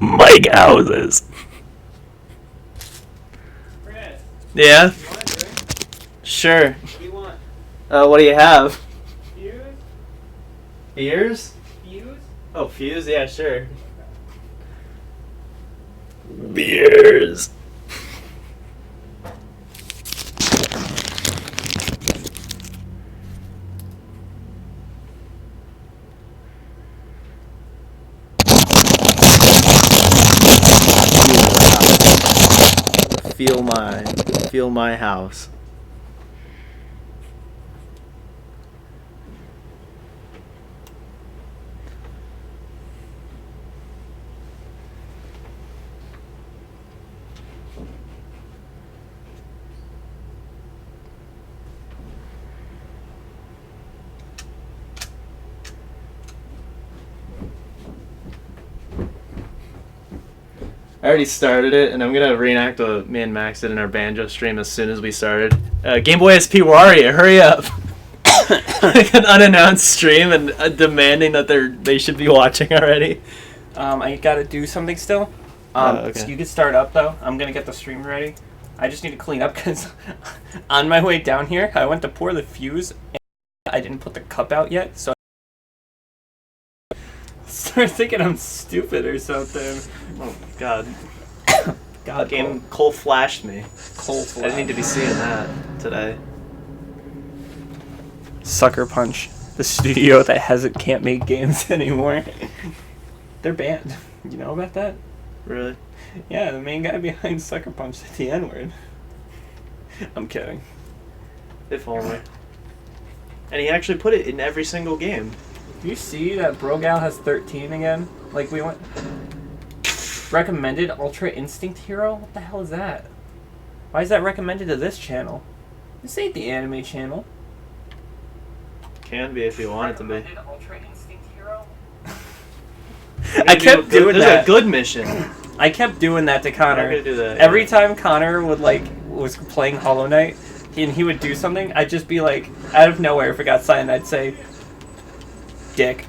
Mike houses. Chris, Yeah? you want a drink? Sure. What do you want? What do you have? Fuse? Ears? Fuse? Oh, Fuse? Yeah, sure. Beers. Feel my house. I already started it, and I'm gonna reenact what me and Max did in our banjo stream as soon as we started. Game Boy SP Wario, hurry up! Like an unannounced stream and demanding that they should be watching already. I gotta do something still. Okay. So you can start up though. I'm gonna get the stream ready. I just need to clean up because on my way down here, I went to pour the fuse and I didn't put the cup out yet, so I start thinking I'm stupid or something. Oh God! God, Game Cole flashed me. Cole I didn't need to be seeing that today. Sucker Punch, the studio that can't make games anymore. They're banned. You know about that? Really? Yeah, the main guy behind Sucker Punch said the N-word. I'm kidding. If only. And he actually put it in every single game. Do you see that Brogal has 13 again? Like we went recommended Ultra Instinct Hero? What the hell is that? Why is that recommended to this channel? This ain't the anime channel. Can be if you want it to be. Ultra Instinct Hero? I kept doing that. There's a good mission. I kept doing that to Connor. I'm gonna do that, Every time Connor was playing Hollow Knight, and he would do something, I'd just be like, out of nowhere, if it got silent, I'd say, dick.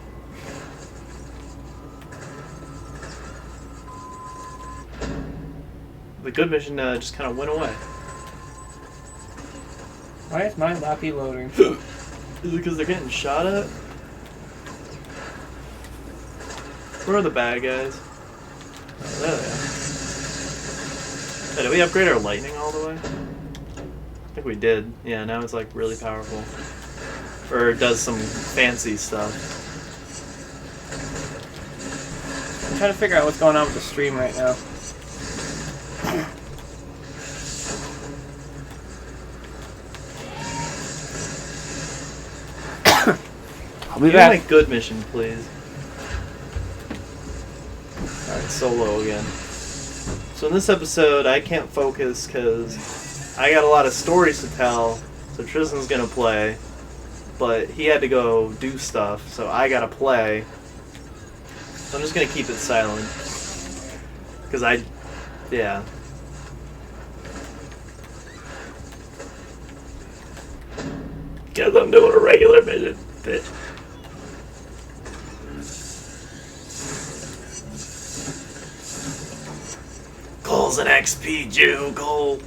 The good mission just kind of went away. Why is my lappy loading? Is it because they're getting shot at? Where are the bad guys? Oh, there they are. Hey, did we upgrade our lightning all the way? I think we did. Yeah, now it's like really powerful. Or it does some fancy stuff. I'm trying to figure out what's going on with the stream right now. I'll be back. Give me a good mission, please. Alright, solo again. So in this episode, I can't focus because I got a lot of stories to tell. So Tristan's gonna play, but he had to go do stuff, so I gotta play. So I'm just gonna keep it silent. Because yeah. Because I'm doing a regular mission, bitch. Cole's an XP Jew, Cole.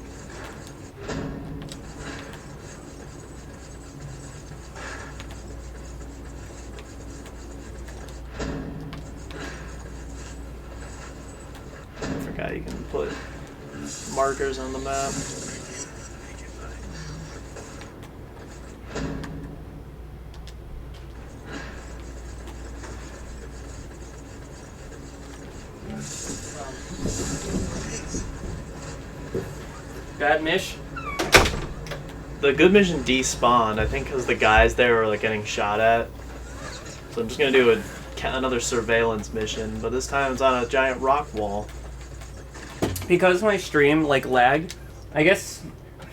I forgot you can put markers on the map. Bad Mish? The good mission despawned, I think because the guys there were like getting shot at. So I'm just gonna do another surveillance mission, but this time it's on a giant rock wall. Because my stream lagged, I guess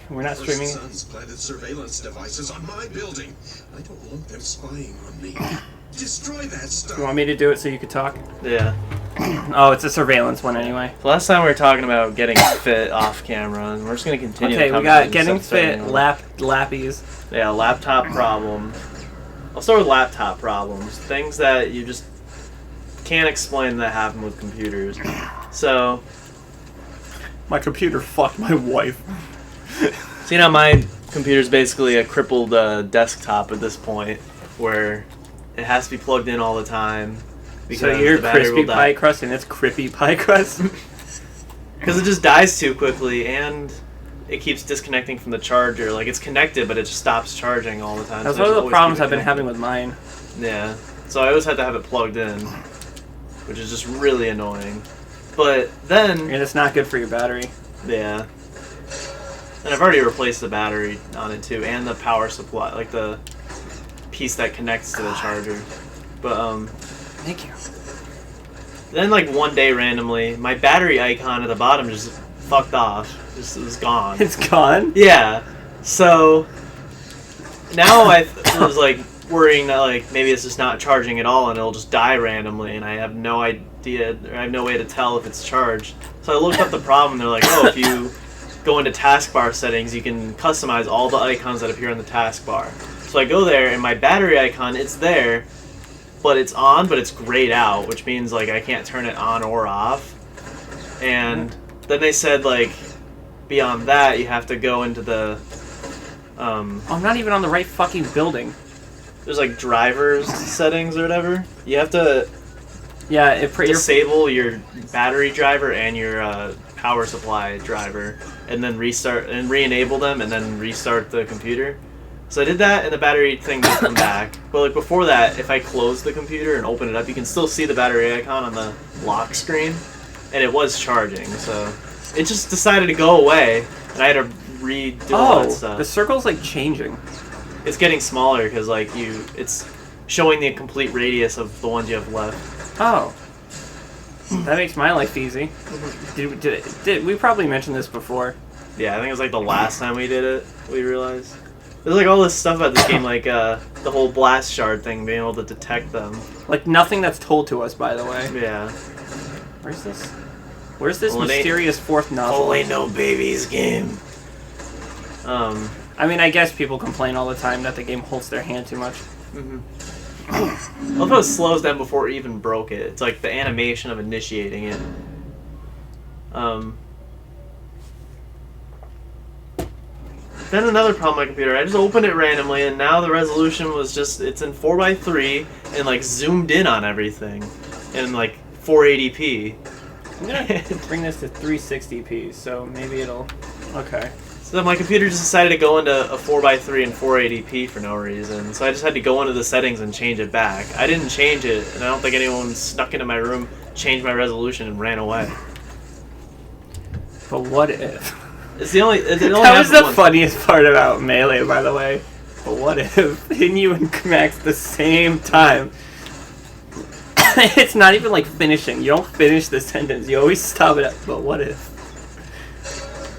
we're not streaming. Sons planted surveillance devices on my building. I don't want them spying on me. Destroy that stuff. You want me to do it so you could talk? Yeah. Oh, it's a surveillance one anyway. Last time we were talking about getting fit off camera, and we're just gonna continue. Okay, the we got conversation getting fit, starting on- lappies. Yeah, laptop problems. I'll start with laptop problems. Things that you just can't explain that happen with computers. So, My computer fucked my wife. so you know, my computer's basically a crippled desktop at this point, where it has to be plugged in all the time. So you're crispy pie crust and it's crippy pie crust? Because it just dies too quickly, and it keeps disconnecting from the charger. Like, it's connected, but it just stops charging all the time. That's so one of the always problems keep it I've been connected. having with mine. Yeah. So I always had to have it plugged in, which is just really annoying. But then, And it's not good for your battery. yeah. And I've already replaced the battery on it too, and the power supply, like the piece that connects to the charger. But Thank you. then like one day randomly, my battery icon at the bottom just fucked off. Just it was gone. It's gone? Yeah. So now I was like worrying that like maybe it's just not charging at all and it'll just die randomly, and I have no idea, or I have no way to tell if it's charged. So I looked up the problem. They're like, oh, if you go into taskbar settings, you can customize all the icons that appear on the taskbar. So I go there, and my battery icon, it's there, but it's on, but it's grayed out, which means like I can't turn it on or off. And then they said like beyond that, you have to go into the I'm not even on the right fucking building. there's like drivers settings or whatever. You have to Yeah, it disable your battery driver and your power supply driver, and then restart and re-enable them, and then restart the computer. So I did that, and the battery thing didn't come back. But like before that, if I close the computer and open it up, you can still see the battery icon on the lock screen, and it was charging. So it just decided to go away, and I had to redo all that stuff. the circle's like changing. It's getting smaller because like it's showing the complete radius of the ones you have left. Oh. That makes my life easy. Did we probably mentioned this before? Yeah, I think it was like the last time we did it, we realized. There's like all this stuff about this game, like the whole blast shard thing, being able to detect them. Like nothing that's told to us, by the way. Yeah. Where's this? Where's this Well, it ain't- mysterious fourth nozzle? Oh, ain't no baby's game. I mean, I guess people complain all the time that the game holds their hand too much. I love how it slows down before it even broke it. It's like the animation of initiating it. Then another problem with my computer, I just opened it randomly, and now the resolution was just, it's in 4:3 and like zoomed in on everything in like 480p. I'm gonna bring this to 360p, so maybe it'll... Okay. So my computer just decided to go into a 4:3 and 480p for no reason. So I just had to go into the settings and change it back. I didn't change it, and I don't think anyone snuck into my room, changed my resolution, and ran away. But what if? It's the only. It only That was happened the once. funniest part about Melee, by the way. But what if? Hitting you and Max the same time. It's not even like finishing. You don't finish the sentence. You always stop it at, but what if?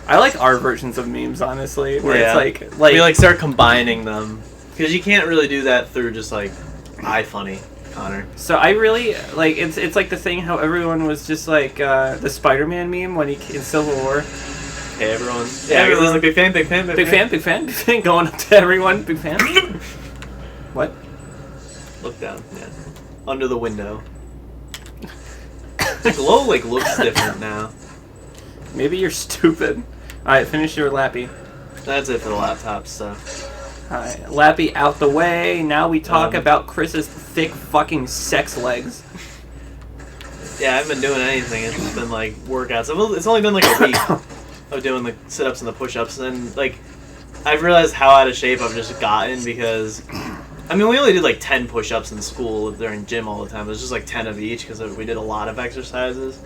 I like our versions of memes, honestly, where Yeah. it's like We like start combining them because you can't really do that through just like iFunny, Connor. So I really like it's like the thing how everyone was just like the Spider-Man meme when he in Civil War. Hey everyone. Yeah, because it's like big fan, big fan, Big fan, big fan, big fan, going up to everyone, big fan. What? Look down. Yeah. Under the window. The glow like looks different now. Maybe you're stupid. Alright, finish your lappy. That's it for the laptop stuff. Alright, lappy out the way. Now we talk about Chris's thick fucking sex legs. Yeah, I haven't been doing anything. It's just been like workouts. It's only been like a week of doing the sit-ups and the push-ups, and like I've realized how out of shape I've just gotten because I mean we only did like 10 push-ups in school during gym all the time. It was just like 10 of each because we did a lot of exercises.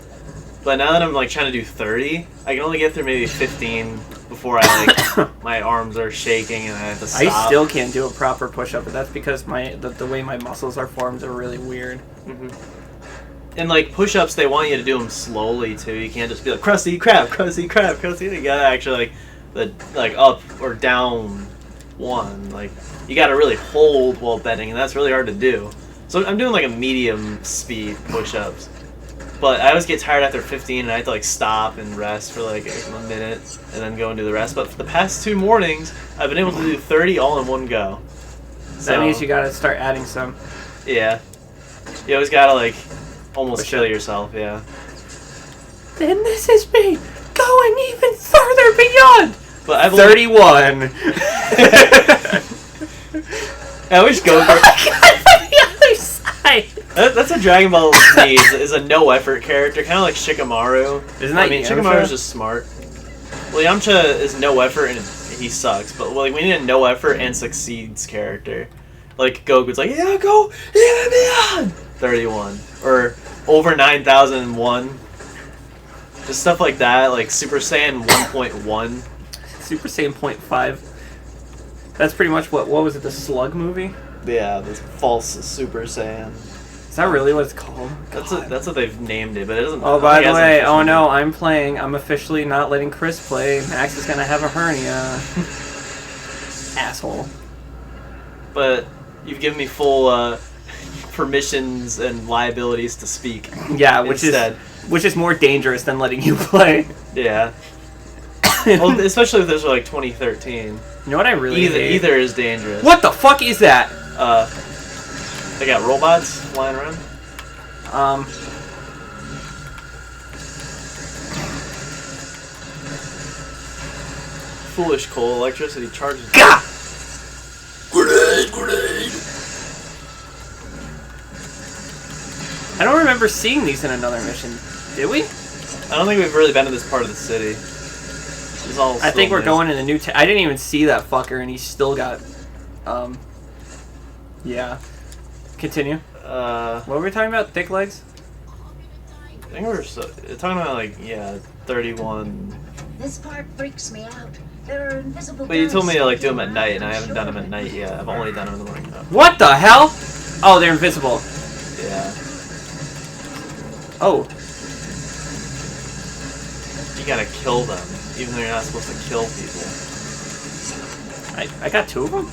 But now that I'm like trying to do 30, I can only get through maybe 15 before I like my arms are shaking and I have to stop. I still can't do a proper push-up, but that's because the way my muscles are formed are really weird. And like push-ups, they want you to do them slowly too. You can't just be like crusty crab, crusty crab, crusty. You gotta actually like up or down one. Like you gotta really hold while bending, and that's really hard to do. So I'm doing like a medium speed push-ups. But I always get tired after 15 and I have to like stop and rest for like a minute and then go and do the rest. But for the past 2 mornings, I've been able to do 30 all in one go. So, that means you gotta start adding some. Yeah. You always gotta like almost kill yourself, yeah. Then this is me going even further beyond. But I 31. I wish Goku. On the other side. That's a Dragon Ball Z is a no effort character, kind of like Shikamaru. Isn't that Shikamaru's just smart. Well, Yamcha is no effort and he sucks, but like we need a no effort and succeeds character. Like Goku's like, yeah, go even beyond 31 or over 9001. Just stuff like that, like Super Saiyan 1.1. Super Saiyan 0.5. That's pretty much what was it, the Slug movie? Yeah, this false Super Saiyan. Is that really what it's called? That's what they've named it, but it doesn't. Oh, by the way, oh no, I'm playing. I'm officially not letting Chris play. Max is gonna have a hernia. Asshole. But you've given me full permissions and liabilities to speak. Yeah, which is more dangerous than letting you play. Yeah. Well, especially if this was like 2013. You know what I really hate? Either is dangerous. What the fuck is that? They got robots flying around. Foolish Cole, electricity charges. Gah! Grenade! I don't remember seeing these in another mission. Did we? I don't think we've really been to this part of the city. It's all I think we're going in the new. I didn't even see that fucker, and he's still got. Yeah. Continue. What were we talking about? Thick legs? I think we're talking about like 31. This part freaks me out. There are invisible. But you told me to like do them at night, and I haven't done them at night yet. I've only done them in the morning. What the hell? Oh, they're invisible. Yeah. Oh. You gotta kill them, even though you're not supposed to kill people. I got 2 of them?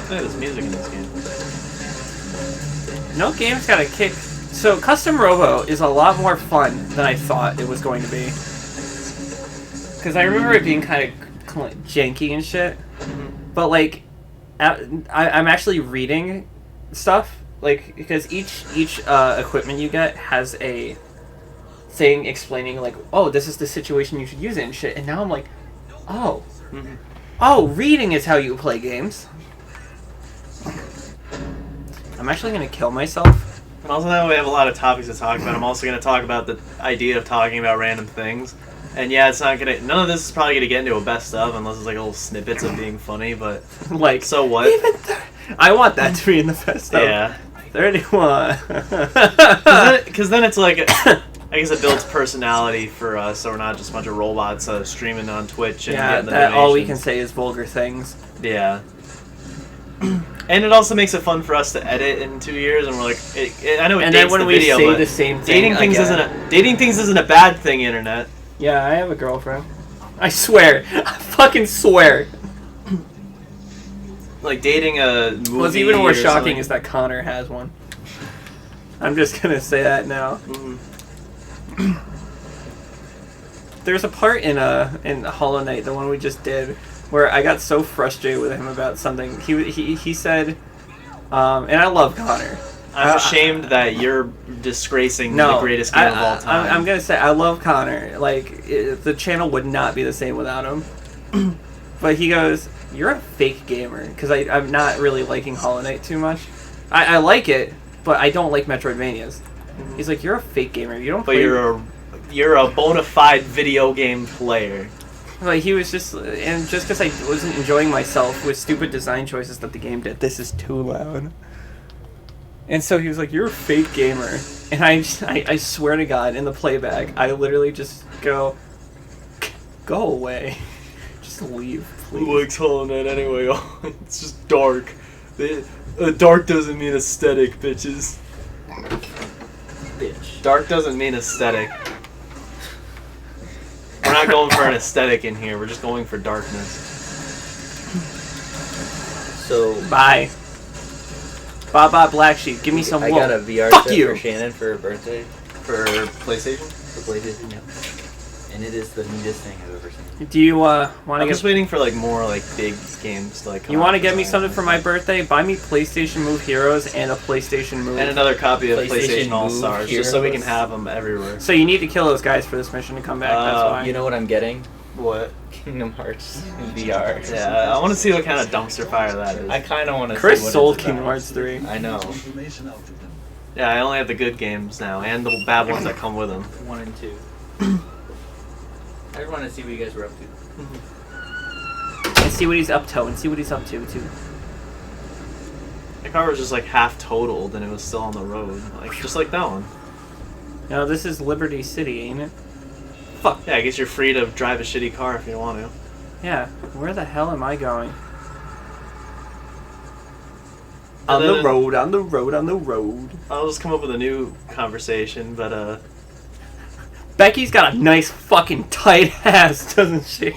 Hey, there's music in this game. No game's got a kick. So, Custom Robo is a lot more fun than I thought it was going to be. Because I remember it being kind of janky and shit. But, like, I'm actually reading stuff. Like, because each equipment you get has a thing explaining, like, oh, this is the situation you should use it and shit. And now I'm like, oh. Oh, reading is how you play games. I'm actually going to kill myself. And also now we have a lot of topics to talk about. I'm also going to talk about the idea of talking about random things. And yeah, it's not going to... None of this is probably going to get into a best of unless it's like little snippets of being funny, but... Like, so what? I want that to be in the best of. Yeah. 31. Because then it's like... I guess it builds personality for us, so we're not just a bunch of robots streaming on Twitch and getting the donations. All we can say is vulgar things. Yeah. And it also makes it fun for us to edit in 2 years, and we're like, I know it and dates then when the we video, say but the same thing dating things isn't a bad thing, internet. Yeah, I have a girlfriend. I swear. I fucking swear. Like dating a movie. What's even more shocking something. is that Connor has one. I'm just gonna say that now. There's a part in Hollow Knight, the one we just did, where I got so frustrated with him about something. He said, and I love Connor. I'm ashamed that you're disgracing the greatest game of all time. I'm gonna say I love Connor. Like the channel would not be the same without him. But he goes, "You're a fake gamer," because I'm not really liking Hollow Knight too much. I like it, but I don't like Metroidvanias. He's like, "You're a fake gamer. You don't play." But you're a bona fide video game player. Like he was just because I wasn't enjoying myself with stupid design choices that the game did. This is too loud. And so he was like, "You're a fake gamer," and I swear to God, in the playback, I literally just go away, just leave, please. Who likes Hollow Knight anyway? It's just dark. Dark doesn't mean aesthetic, bitches. Bitch. Dark doesn't mean aesthetic. We're not going for an aesthetic in here. We're just going for darkness. So Bye. Bye, Black Sheep. Give me some wool. I got a VR Fuck set you. for Shannon for her birthday. For PlayStation? For PlayStation, yeah. And it is the neatest thing I've ever seen. Do you want I'm to just get? waiting for like more like big games to like. Come You out want to for get me that. something for my birthday? Buy me PlayStation Move Heroes and a PlayStation Move. And another copy of PlayStation PlayStation All Stars, Move just so we can Heroes. have them everywhere. So you need to kill those guys for this mission to come back. That's why. You know what I'm getting? What? Kingdom Hearts VR. Yeah, I want to see what kind of dumpster fire that is. I kind of want to. Chris see what sold it's Kingdom about. Hearts 3. I know. Yeah, I only have the good games now, and the bad ones that come with them. 1 and 2. I just want to see what you guys were up to. And see what he's up to, and see what he's up to, too. The car was just like half totaled, and it was still on the road, like just like that one. You know, this is Liberty City, ain't it? Fuck. Yeah, I guess you're free to drive a shitty car if you want to. Yeah. Where the hell am I going? And On the then- road, on the road, on the road. I'll just come up with a new conversation, but Becky's got a nice fucking tight ass, doesn't she?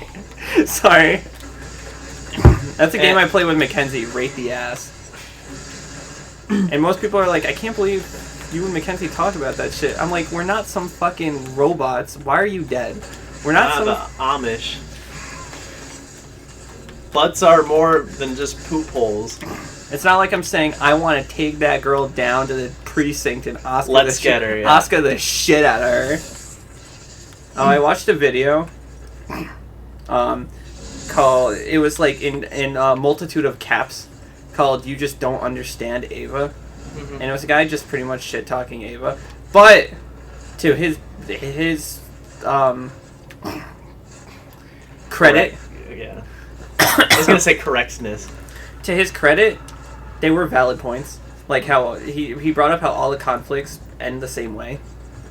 Sorry. That's a game I play with Mackenzie, Rate the Ass. And most people are like, I can't believe you and Mackenzie talk about that shit. I'm like, we're not some fucking robots. Why are you dead? We're not some... the Amish. Butts are more than just poop holes. It's not like I'm saying I want to take that girl down to the precinct and Oscar Let's the get shit, her, yeah. Oscar the shit out of her. Oh, I watched a video. Called it was like in a multitude of caps, called "You Just Don't Understand Ava," and it was a guy just pretty much shit talking Ava, but to his credit. Yeah. I was gonna say correctness. To his credit, they were valid points. Like how he brought up how all the conflicts end the same way,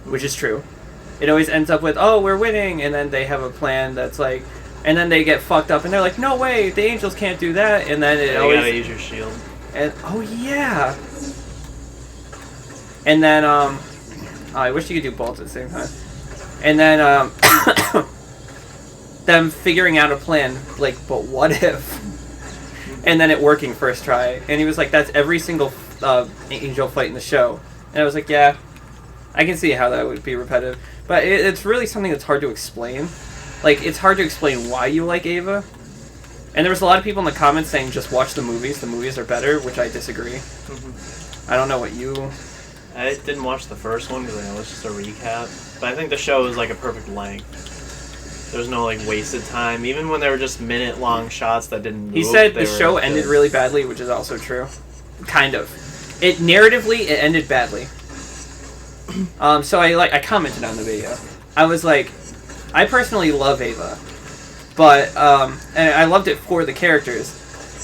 which is true. It always ends up with, oh, we're winning, and then they have a plan that's like, and then they get fucked up, and they're like, no way, the angels can't do that, and then it You always... gotta use your shield. And, oh, yeah! And then, I wish you could do both at the same time. And then, them figuring out a plan, like, but what if? And then it working first try. And he was like, that's every single angel fight in the show. And I was like, yeah, I can see how that would be repetitive. But it's really something that's hard to explain. Like, it's hard to explain why you like Ava. And there was a lot of people in the comments saying, just watch the movies. The movies are better, which I disagree. I don't know what you... I didn't watch the first one because I know it's just a recap. But I think the show is like a perfect length. There's no like wasted time. Even when they were just minute-long shots that didn't move. He said they the were show good. ended really badly, which is also true. Kind of. Narratively, it ended badly. So I commented on the video. I was like, I personally love Ava, but and I loved it for the characters,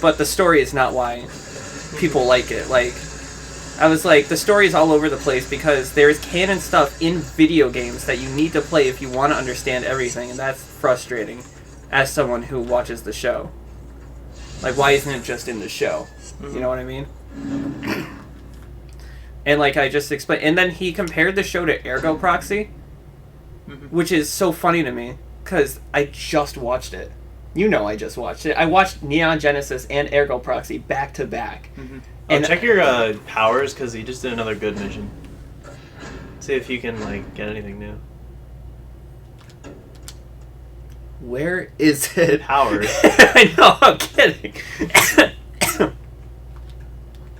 but the story is not why people like it. Like, I was like, the story is all over the place because there's canon stuff in video games that you need to play if you want to understand everything, and that's frustrating as someone who watches the show. Like, why isn't it just in the show? You know what I mean? And like I just explained, and then he compared the show to Ergo Proxy, which is so funny to me because I just watched it. You know, I just watched it. I watched Neon Genesis and Ergo Proxy back to back. And check your powers because he just did another good mission. See if you can like get anything new. Where is it? Powers. I know, I'm kidding.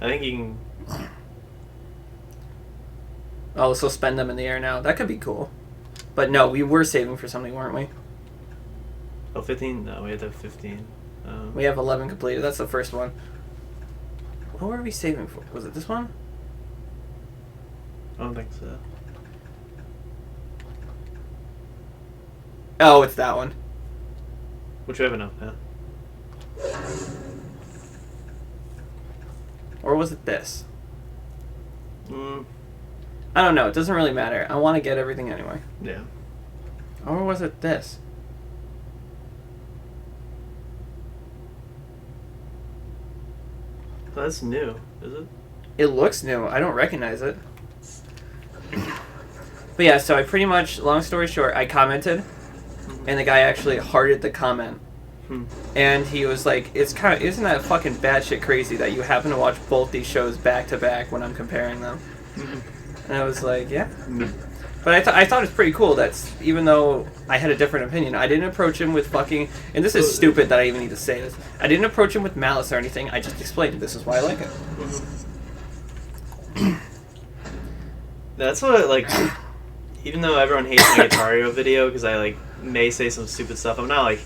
I think you can. Oh, so spend them in the air now. That could be cool. But no, we were saving for something, weren't we? Oh, 15? No, we had to have 15. We have 11 completed. That's the first one. What were we saving for? Was it this one? I don't think so. Oh, it's that one. Which we have enough now. Or was it this? Mm, I don't know. It doesn't really matter. I want to get everything anyway. yeah. Or was it this? So that's new, is it? It looks new. I don't recognize it. But yeah, so I pretty much, long story short, I commented and the guy actually hearted the comment. Hmm. And he was like, "Isn't that fucking batshit crazy that you happen to watch both these shows back to back when I'm comparing them?" Mm-hmm. And I was like, "Yeah." But I thought it's pretty cool that even though I had a different opinion, I didn't approach him with fucking... And this is stupid that I even need to say this. I didn't approach him with malice or anything. I just explained this is why I like it. That's what, like... Even though everyone hates my Guitar Hero video, because I, like, may say some stupid stuff, I'm not, like...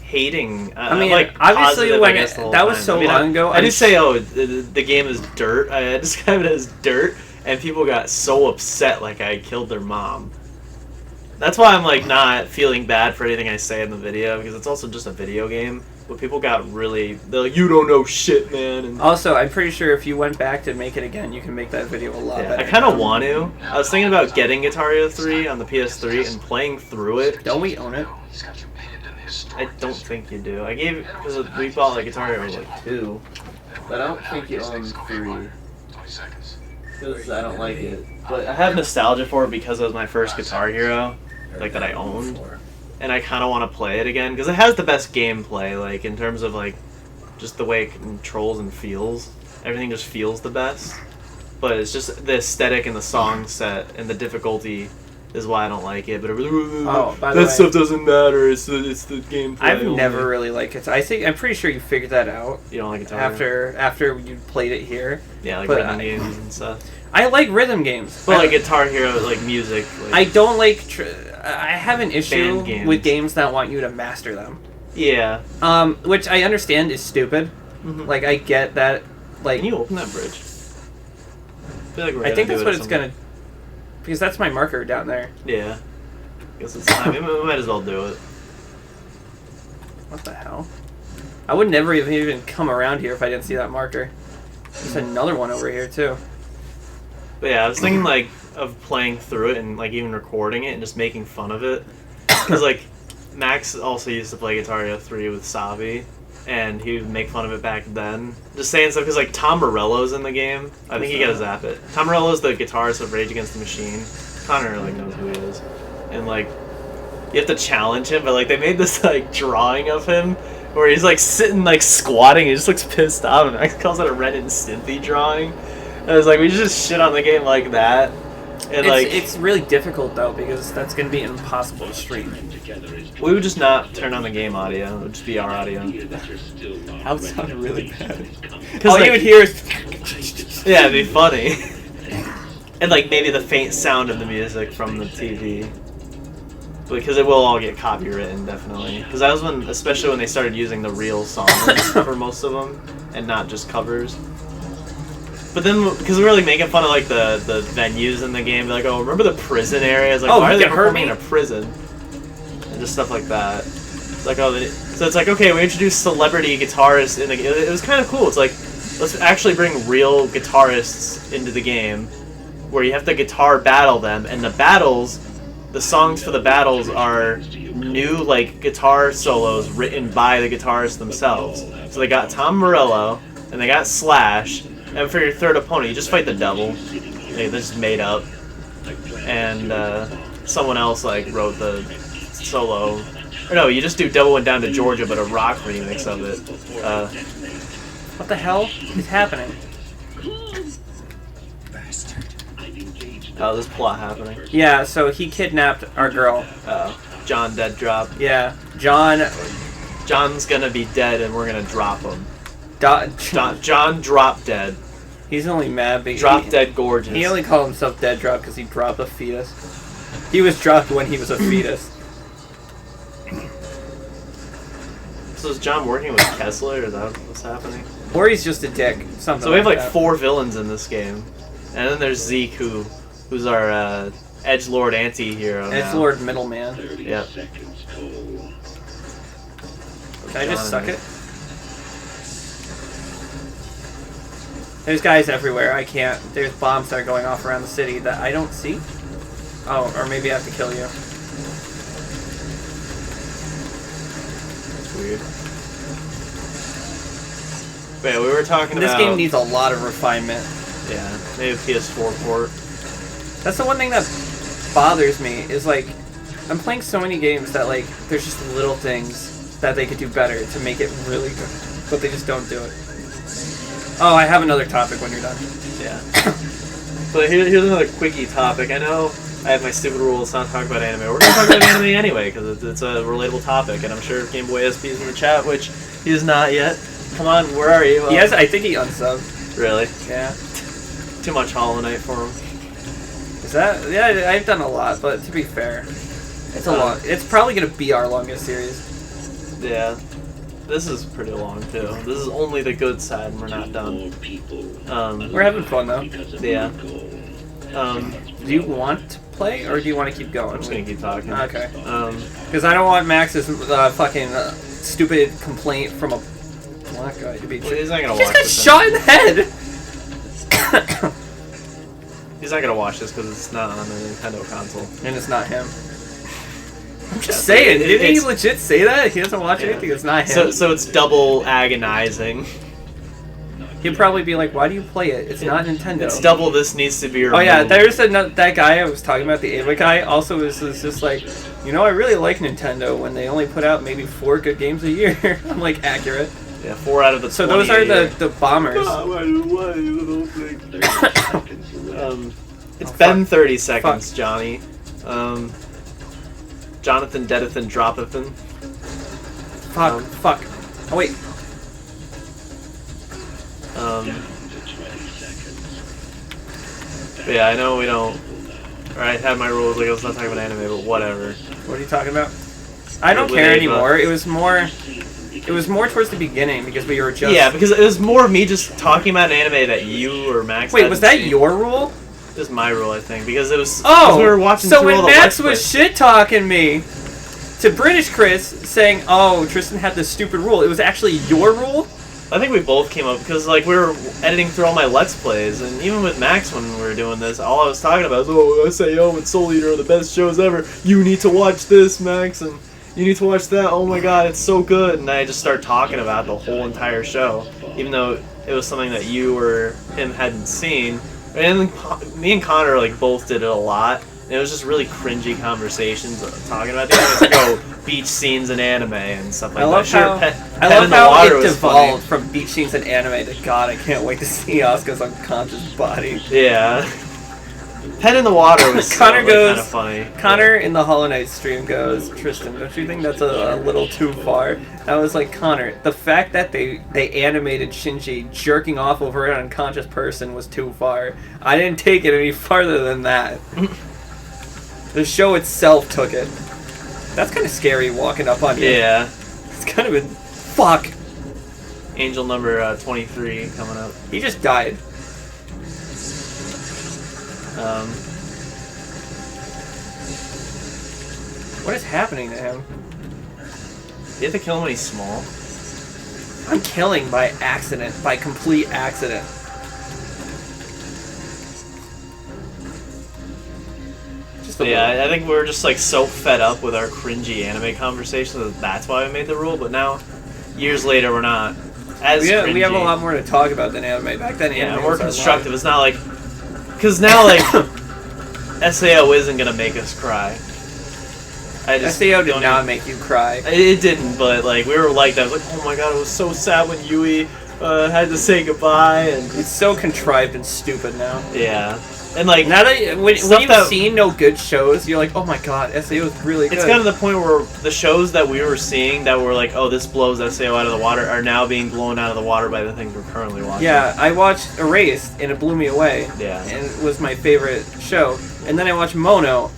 hating. I mean, like, obviously, positive, when that was so long ago. I didn't say, oh, the game is dirt. I described it as dirt, and people got so upset, like I killed their mom. That's why I'm like not feeling bad for anything I say in the video, because it's also just a video game. But people got really, they're like, you don't know shit, man. And also, I'm pretty sure if you went back to make it again, you can make that video a lot better. I kind of want to. I was thinking about getting Guitar Hero 3 on the PS3 and playing through it. Don't we own it? I don't think you do. Because we bought like Guitar Hero like 2, but I don't think you own 3. Because I don't like it. But I have nostalgia for it because it was my first Guitar Hero, like that I owned, and I kind of want to play it again because it has the best gameplay, like in terms of like just the way it controls and feels. Everything just feels the best. But it's just the aesthetic and the song set and the difficulty is why I don't like it. But that stuff doesn't matter. It's the gameplay. I've never really liked it. I'm pretty sure you figured that out. You don't like Guitar Hero? After you played it here. Yeah, like rhythm games and stuff. I like rhythm games. But like Guitar Hero, like music. Like, I don't like. I have an issue with games that want you to master them. Yeah. Which I understand is stupid. Mm-hmm. Like I get that. Like, can you open that bridge? I think that's what it's gonna. Because that's my marker down there. Yeah. Guess it's time. We might as well do it. What the hell? I would never even come around here if I didn't see that marker. There's another one over here too. But yeah, I was thinking like of playing through it and like even recording it and just making fun of it. Because like Max also used to play Guitar Hero 3 with Savi, and he would make fun of it back then. Just saying stuff because like Tom Morello's in the game. I think you gotta zap it. Tom Morello's the guitarist of Rage Against the Machine. Connor really knows who he is. And like, you have to challenge him, but like they made this like drawing of him where he's like sitting like squatting. He just looks pissed off, and Max calls it a Ren and Stimpy drawing. And I was like, we just shit on the game like that. And it's really difficult though because that's gonna be impossible to stream. We would just not turn on the game audio. It would just be our audio. That would sound really bad. Because all you would hear is yeah, it'd be funny. And like maybe the faint sound of the music from the TV. Because it will all get copywritten, definitely. Because that was especially when they started using the real songs for most of them, and not just covers. But then, because we were like making fun of like the venues in the game, like, oh, remember the prison areas? Like, why are they performing in a prison? And just stuff like that. It's like, oh, so it's like, okay, we introduced celebrity guitarists in the game. It was kind of cool. It's like, let's actually bring real guitarists into the game, where you have to guitar battle them, and the songs for the battles are new like guitar solos written by the guitarists themselves. So they got Tom Morello, and they got Slash. And for your third opponent, you just fight the devil. They're just made up. And someone else like wrote the solo. Or no, you just do Devil Went Down to Georgia, but a rock remix of it. What the hell is happening? Oh, there's plot happening. Yeah, so he kidnapped our girl. John dead drop. Yeah, John's gonna be dead, and we're gonna drop him. John drop dead. He's only mad because drop dead gorgeous. He only called himself dead drop because he dropped a fetus. He was dropped when he was a fetus. So is John working with Kessler? Is that what's happening? Or he's just a dick. Something. So we have like that. 4 villains in this game, and then there's Zeke, who's our edgelord anti-hero. Edgelord middleman. Yep. Can I just suck it? There's guys everywhere. I can't. There's bombs that are going off around the city that I don't see. Oh, or maybe I have to kill you. That's weird. But yeah, we were talking this about... This game needs a lot of refinement. Yeah, maybe a PS4 port. That's the one thing that bothers me, is like, I'm playing so many games that like there's just little things that they could do better to make it really good, but they just don't do it. Oh, I have another topic when you're done. Yeah. But here's another quickie topic. I know I have my stupid rule. Let's not talk about anime. We're gonna talk about anime anyway because it's a relatable topic, and I'm sure Game Boy SP is in the chat, which he is not yet. Come on, where are you? Yes, I think he unsubbed. Really? Yeah. Too much Hollow Knight for him. Is that? Yeah, I've done a lot, but to be fair, it's a long. It's probably gonna be our longest series. Yeah. This is pretty long too. This is only the good side, and we're not done. We're having fun though. Yeah. Do you want to play, or do you want to keep going? I'm just gonna keep talking. Okay. Because I don't want Max's fucking stupid complaint from a black guy to be. Well, he's not gonna He watch just got shot in the head. He's not gonna watch this because it's not on a Nintendo console. And it's not him. I'm just saying, didn't he legit say that? He doesn't watch anything, it's not him. So it's double agonizing. He'd probably be like, why do you play it? It's not Nintendo. It's double this needs to be removed. Oh yeah, there's that guy I was talking about, the Ava guy, also is just like, you know, I really like Nintendo when they only put out maybe 4 good games a year. I'm like, accurate. Yeah, 4 out of the 20. So those are the bombers. It's been 30 seconds, Johnny. Jonathan Dedathan Dropathan. Fuck. Oh wait. Yeah, I know we don't. Alright, had my rules, like, let's not talk about anime, but whatever. What are you talking about? I don't care anymore. It was more towards the beginning because we were just. Yeah, because it was more of me just talking about an anime that you or Max. Wait, was that your rule? It was my rule, I think, because it was. Oh, we were watching. So when Max was shit talking me to British Chris, saying, "Oh, Tristan had this stupid rule," it was actually your rule. I think we both came up because like we were editing through all my Let's Plays, and even with Max when we were doing this, all I was talking about was, "Oh, SAO and Soul Eater are the best shows ever. You need to watch this, Max, and you need to watch that. Oh my God, it's so good." And I just started talking about the whole entire show, even though it was something that you or him hadn't seen. And me and Connor like both did it a lot. And it was just really cringy conversations talking about the anime. Like, oh, beach scenes in anime and stuff like that. I love how it devolved from beach scenes in anime to God, I can't wait to see Asuka's unconscious body. Yeah. Pen in the Water was Connor goes, kind of funny. Connor in the Hollow Knight stream goes, Tristan, don't you think that's a little too far? I was like, Connor, the fact that they animated Shinji jerking off over an unconscious person was too far. I didn't take it any farther than that. The show itself took it. That's kind of scary walking up on you. Yeah. It's kind of a... Fuck. Angel number 23 coming up. He just died. What is happening to him? You have to kill him when he's small. I'm killing by accident. By complete accident. Yeah, I think we were just like so fed up with our cringy anime conversations that that's why we made the rule. But now, years later, we're not as cringy. We have a lot more to talk about than anime. Back then, anime more was constructive. It's not like, because now like SAO isn't gonna make us cry. SAO did not make you cry. It didn't, but like we were like that. I was like, oh my God, it was so sad when Yui had to say goodbye, and it's so contrived and stupid now. Yeah. And like now that when you've seen no good shows, you're like, oh my God, SAO is really good. It's kind of the point where the shows that we were seeing that were like, oh, this blows SAO out of the water, are now being blown out of the water by the things we're currently watching. Yeah, I watched Erased and it blew me away. Yeah, and it was my favorite show. And then I watched Mono,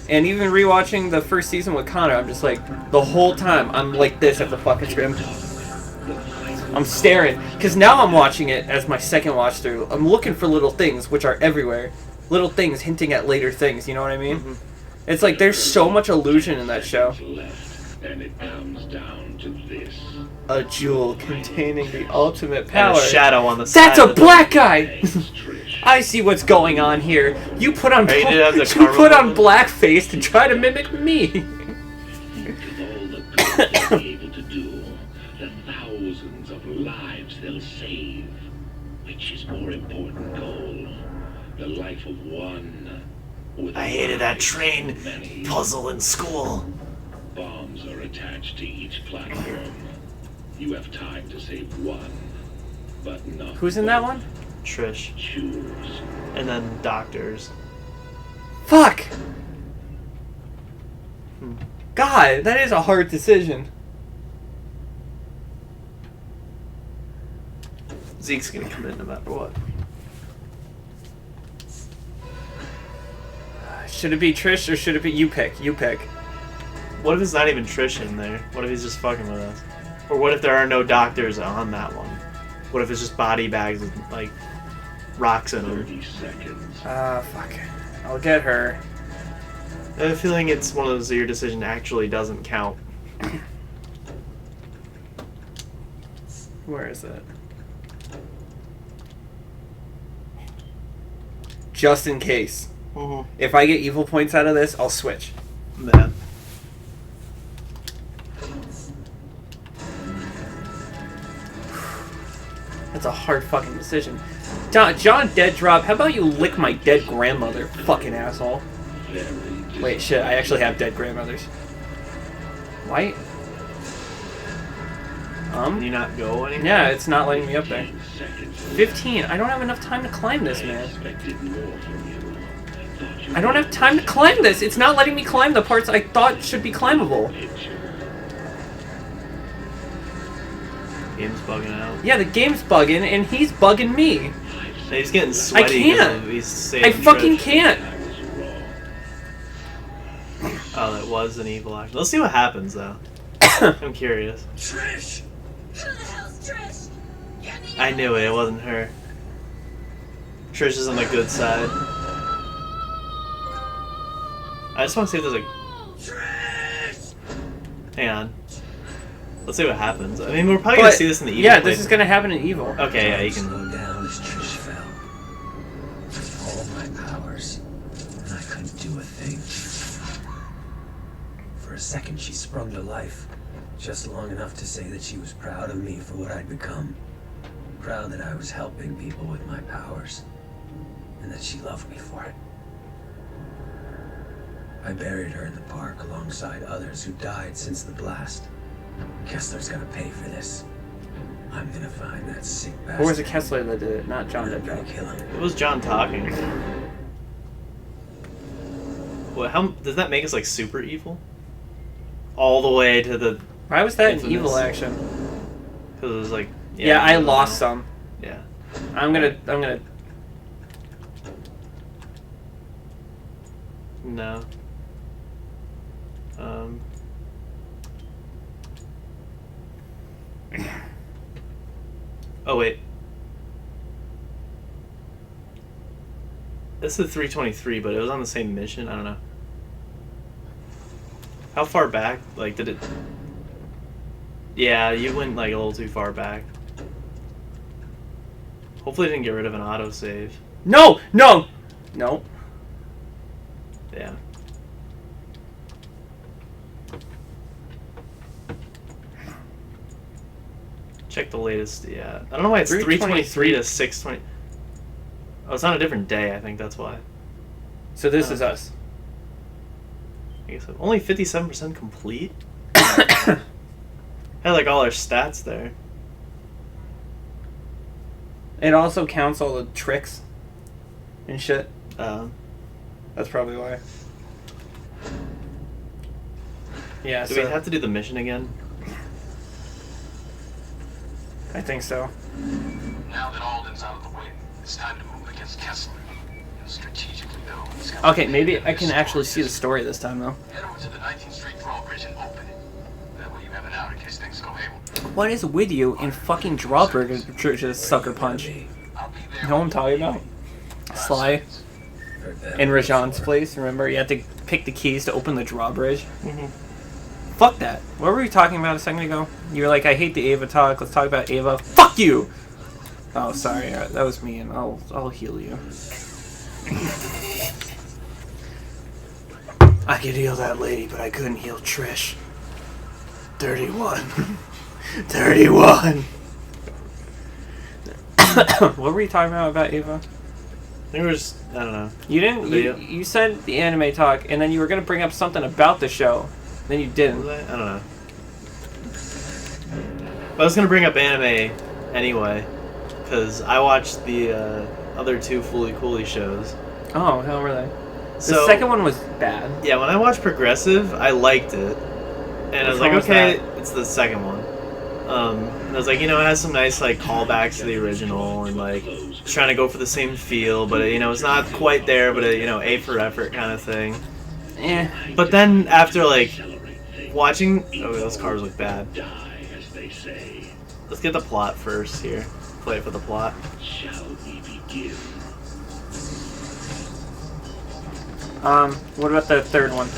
and even rewatching the first season with Connor, I'm just like, the whole time I'm like this at the fucking stream. I'm staring, because now I'm watching it as my second watch through. I'm looking for little things, which are everywhere. Little things hinting at later things, you know what I mean? Mm-hmm. It's like there's so much illusion in that show. And it comes down to this. A jewel containing the ultimate power. And a shadow on the side. That's a black guy! I see what's going on here. You put on blackface to try to mimic me. Thousands of lives they'll save. Which is more important goal? The life of one with I hated that lives train of many. puzzle in school. Bombs are attached to each platform. You have time to save one, but not Who's in that both. one? Trish. Choose. And then doctors. Fuck! God, that is a hard decision. Zeke's gonna come in no matter what. Should it be Trish or should it be you pick? You pick. What if it's not even Trish in there? What if he's just fucking with us? Or what if there are no doctors on that one? What if it's just body bags with, like, rocks in them? 30 seconds. Fuck. I'll get her. I have a feeling it's one of those that your decision actually doesn't count. Where is it? Just in case. Mm-hmm. If I get evil points out of this, I'll switch. Yeah. That's a hard fucking decision. John Dead Drop, how about you lick my dead grandmother, fucking asshole? Very Wait, shit, I actually have dead grandmothers. Why? Can you not go anymore? Yeah, it's not letting me up there. 15 seconds. 15. I don't have enough time to climb this, I man. expected more from you. Thought you I don't have time to climb this. It's not letting me climb the parts I thought should be climbable. picture. Game's bugging out. Yeah, the game's bugging, and he's bugging me. He's getting sweaty. can't. 'cause He's saving I fucking Trish. can't. I was wrong. Oh, that was an evil action. Let's see what happens, though. I'm curious. Trish! Who the hell's Trish? Get me I knew it. It wasn't her. Trish is on the good side. I just want to see if there's a... Trish! Hang on. Let's see what happens. I mean, we're probably going to see this in the evil Yeah, play. this is gonna happen in evil. Okay, yeah, you can... Slowed down as Trish fell. All my powers, and I couldn't do a thing. For a second, she sprung to life, just long enough to say that she was proud of me for what I'd become. Proud that I was helping people with my powers, and that she loved me for it. I buried her in the park alongside others who died since the blast. Kessler's gonna pay for this. I'm gonna find that sick bastard. Or was it Kessler that did it, not John I'm Dead gonna Drop? kill him. It was John talking. What, how... Does that make us, like, super evil? All the way to the... Why was that an Infamous. evil action? Because it was, like... Yeah, I don't lost know. some. Yeah. I'm gonna. No. Oh wait. This is 323, but it was on the same mission. I don't know. How far back? Like, did it? Yeah, you went like a little too far back. Hopefully, it didn't get rid of an autosave. No! No! No. Yeah. Check the latest. Yeah, I don't know why it's 323 to 620. Oh, it's on a different day. I think that's why. So this is us. I guess only 57% complete. Had like all our stats there. It also counts all the tricks and shit. Uh, That's probably why. Yeah, do so we have to do the mission again? I think so. Now that Alden's out of the way, it's time to move against Kessler. Strategically, though, he's got Okay, maybe I can actually see the story this time, though. Head over to the 19th Street drawbridge and open it. That way you have it out in case things go haywire. What is with you in fucking drawbridges, sucker punch? I'll be there. You know what I'm talking about? Sly in Rajan's place, remember? You had to pick the keys to open the drawbridge. Fuck that. What were we talking about a second ago? You were like, I hate the Ava talk. Let's talk about Ava. Fuck you! Oh, sorry. That was me, and I'll heal you. I could heal that lady, but I couldn't heal Trish. 31. 31. What were you talking about Ava? think we're just, I don't know. You didn't. You said the anime talk, and then you were gonna bring up something about the show. Then you didn't. Was I don't know. But I was gonna bring up anime anyway, because I watched the other two Fully Cooley shows. Oh, how were they? So, The second one was bad. Yeah, when I watched Progressive, I liked it. And I was like, okay, it's the second one. And I was like, it has some nice like callbacks to the original, and like it's trying to go for the same feel, but it's not quite there, but A for effort kind of thing. Eh. But then after like watching, those cars look bad. Die, as they say. Let's get the plot first here. Play for the plot. Shall we begin? What about the third one?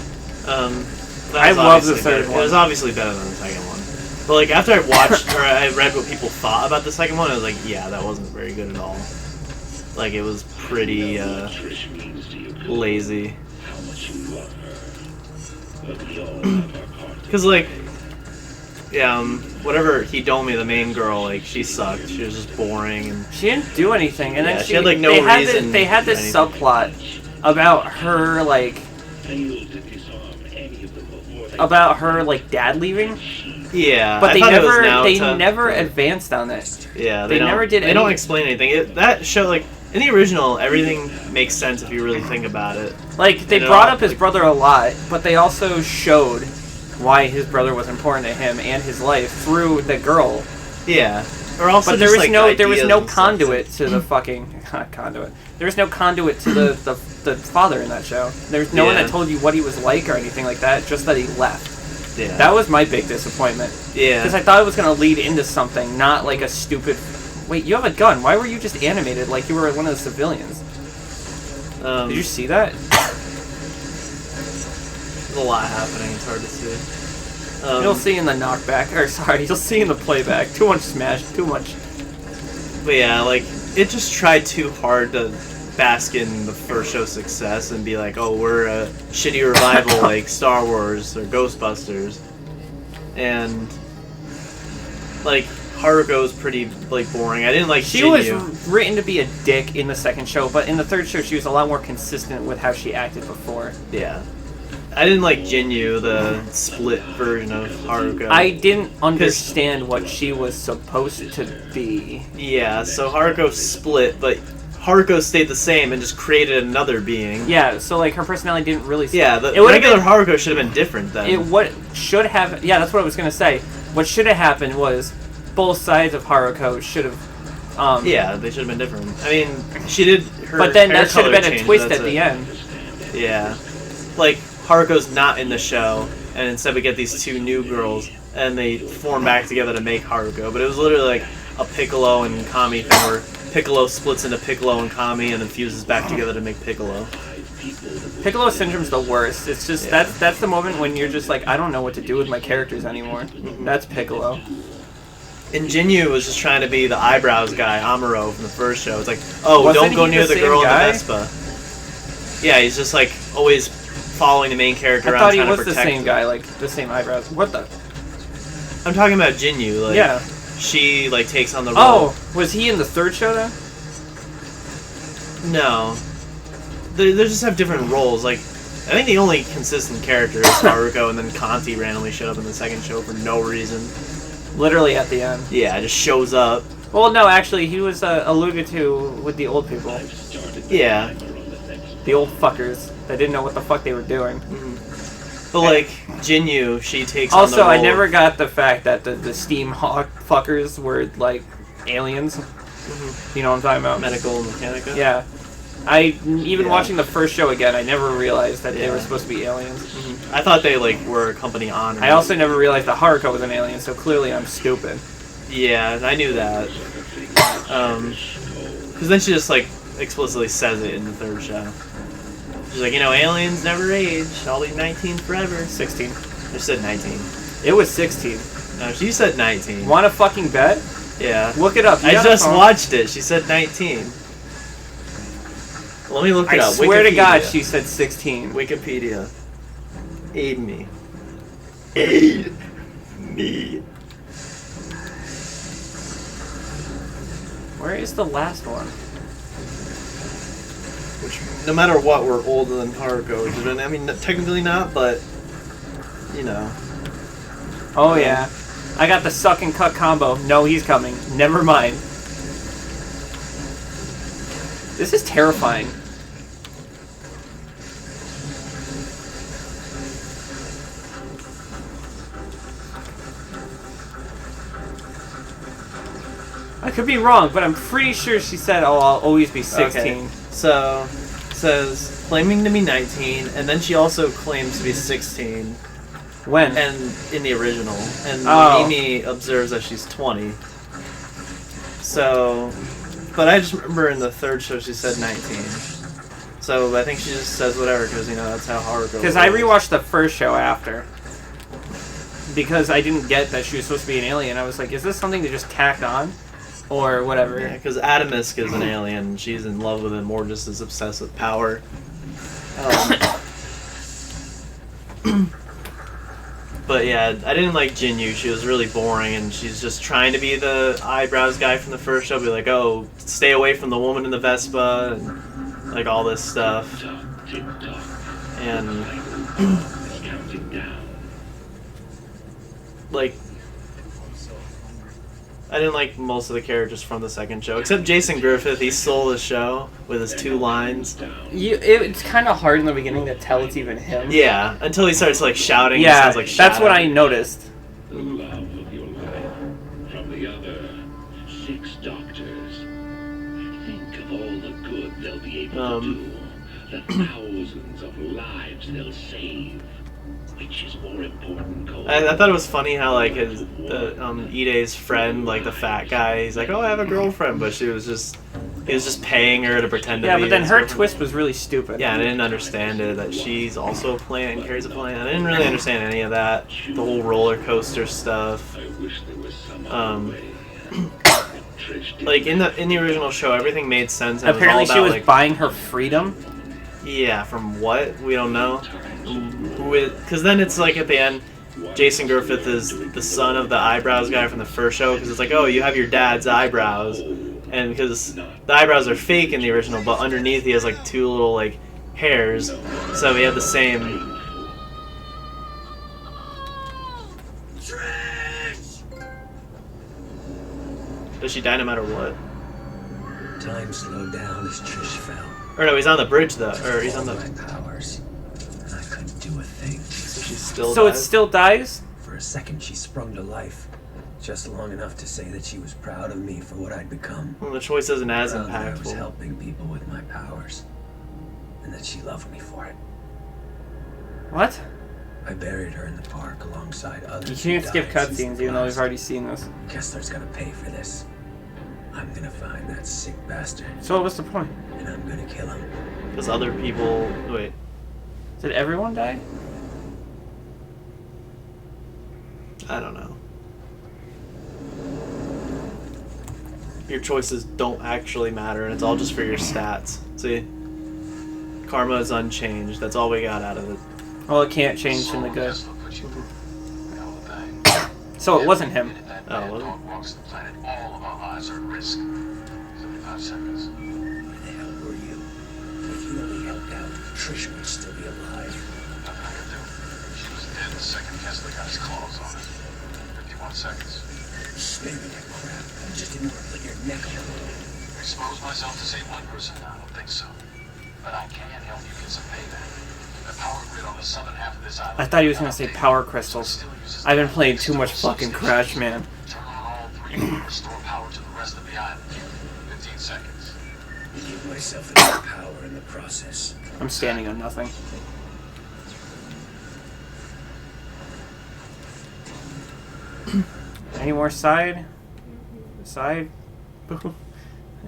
I love the third one. It was obviously better than the second one. But like after I watched or I read what people thought about the second one, I was like, yeah, that wasn't very good at all. Like it was pretty Trish means to you, lazy. how much you love her. But we all have our part. Cause like, yeah, whatever Hitomi, the main girl, like she sucked. She was just boring and She didn't do anything, and Yeah, then she had, like, no they had reason they had this for anything. subplot about her like Failed to disarm any of them before they about her like dad leaving, yeah. but I they thought it was never Naota. advanced on it. Yeah, they don't, never did They don't any- explain anything. That show, like in the original, everything makes sense if you really think about it. Like they You know, brought up his like- brother a lot, but they also showed why his brother was important to him and his life through the girl. Yeah. Or also, But there just, was like, no ideas and stuff. conduit to the fucking conduit. There was no conduit to the father in that show. There was no one Yeah. that told you what he was like or anything like that. Just that he left. Yeah. That was my big disappointment. Yeah. Because I thought it was gonna lead into something, not like a stupid. Wait, you have a gun. Why were you just animated like you were one of the civilians? Did you see that? There's a lot happening. It's hard to see. You'll see in the knockback, or sorry, you'll see in the playback. Too much smash, too much. But yeah, like it just tried too hard to bask in the first show's success and be like, oh, we're a shitty revival like Star Wars or Ghostbusters, and like Haruko's pretty like boring. I didn't like She Jinyu. was written to be a dick in the second show, but in the third show, she was a lot more consistent with how she acted before. Yeah. I didn't like Jinyu, the split version of Haruko. I didn't understand what she was supposed to be. Yeah, so Haruko split, but Haruko stayed the same and just created another being. Yeah, so like her personality didn't really. Yeah, the it would've regular been- Haruko should have been different then. It what should have. Yeah, that's what I was gonna say. What should have happened was both sides of Haruko should have. Yeah, they should have been different. I mean, she did her. But then hair that should have color been a change, twist that's at the it. end. Yeah, like Haruko's not in the show, and instead we get these two new girls, and they form back together to make Haruko. But it was literally like a Piccolo and Kami thing, where Piccolo splits into Piccolo and Kami, and then fuses back together to make Piccolo. Piccolo syndrome's the worst. It's just Yeah. that's the moment when you're just like, I don't know what to do with my characters anymore. That's Piccolo. And Jinyu was just trying to be the eyebrows guy, Amuro, from the first show. It's like, oh, Wasn't don't go he near the the same girl guy? in the Vespa. Yeah, he's just like always following the main character I around thought he trying to was the protect same him. guy, like the same eyebrows. What the? I'm talking about Jinyu. Like, Yeah. she like takes on the role. Oh, was he in the third show then? No, they just have different roles. Like, I think the only consistent character is Haruko, and then Kanti randomly showed up in the second show for no reason. Literally at the end. Yeah, just shows up. Well, no, actually, he was alluded to with the old people. Yeah, The old fuckers that didn't know what the fuck they were doing. but like Jinyu, she takes Also, on the role. I never got the fact that the steam hawk fuckers were like aliens. You know what I'm talking about? Medical Mechanica. Yeah. Even Yeah. watching the first show again, I never realized that they Yeah. were supposed to be aliens. I thought they like were a company honor. I also never realized that Haruko was an alien, so clearly I'm stupid. Yeah, I knew that. Because then she just like explicitly says it in the third show. She's like, aliens never age. I'll be 19 forever. 16. She said 19. It was 16. No, she said 19. Want to fucking bet? Yeah. Look it up. You I got a just phone? watched it. She said 19. Let me look it I up. swear to God, Wikipedia. she said 16. Wikipedia. Aid me. Aid me. Where is the last one? Which, no matter what, we're older than Haruko. I mean, technically not, but, you know. Oh, yeah. I got the suck and cut combo. No, he's coming. Never mind. This is terrifying. I could be wrong, but I'm pretty sure she said, "Oh, I'll always be 16." Okay. So, it says, claiming to be 19, and then she also claims to be 16. When? And in the original. And Oh. Amy observes that she's 20. So, but I just remember in the third show she said 19. So I think she just says whatever because, you know, that's how Haruko Because I rewatched the first show after. Because I didn't get that she was supposed to be an alien. I was like, is this something to just tack on? Or whatever. Yeah, because Atomisk is an alien and she's in love with him, or just as obsessed with power. But yeah, I didn't like Jinyu. She was really boring, and she's just trying to be the eyebrows guy from the first show. Be like, oh, stay away from the woman in the Vespa, and like all this stuff. And like, I didn't like most of the characters from the second show, except Jason Griffith. He stole the show with his 2 lines. It's kind of hard in the beginning to tell it's even him. Yeah, until he starts like shouting. Yeah, He sounds like that's what I shouting. noticed. The love of your life from the other 6 doctors. Think of all the good they'll be able to do, the thousands of lives they'll save. Which is more important, Cole? I thought it was funny how like Ide's friend, like the fat guy, he's like, oh, I have a girlfriend, but he was just paying her to pretend to Yeah, be but then his her girlfriend. twist was really stupid. Yeah, I didn't understand it, that she's also a plant and carries a plant. I didn't really understand any of that. The whole roller coaster stuff. I wish there was some Um, other way. Trish did Like in the original show, everything made sense. And Apparently it was all she about, was like, buying her freedom. yeah, from what? We don't know. Because then it's like at the end, Jason Griffith is the son of the eyebrows guy from the first show. Because it's like, oh, you have your dad's eyebrows, and because the eyebrows are fake in the original, but underneath he has like 2 little like hairs, so we have the same. Does she die no matter what? Time slowed down as Trish fell. Or no, he's on the bridge though, or he's on All the. my powers, and I couldn't do a thing. So she still. So it dies? still dies? For a second, she sprung to life, just long enough to say that she was proud of me for what I'd become. Well, the choice isn't as Proud that I was impactful. helping people with my powers, and that she loved me for it. What? I buried her in the park alongside others. You who can't skip died since cutscenes, the even though we've blast. already seen this. Kessler's gonna pay for this. I'm gonna find that sick bastard, So what was the point? and I'm gonna kill him. Because other people. Wait. Did everyone die? I don't know. Your choices don't actually matter, and it's all just for your stats. See? Karma is unchanged. That's all we got out of it. Well, it can't change in the good. Tesla put you through. Hell of a thing. So it wasn't him. If that Oh, bad wasn't dog walks the planet, all of our lives are at risk. 75 seconds. Where the hell were you? If you only helped out, Trish would still be alive. Nothing I could do. She was dead the second Kessler got his claws on her. 51 seconds. Spare me that crap. I just didn't want to put your neck on. Expose myself to save one person? I don't think so. But I can help you get some payback. The power grid on the southern half of this island. I thought he was gonna say power crystals. I've been playing too much fucking Crash, man. Turn on all 3 and restore power to the rest of the island. 15 seconds. Give myself enough power in the process. I'm standing on nothing. Any more side boob?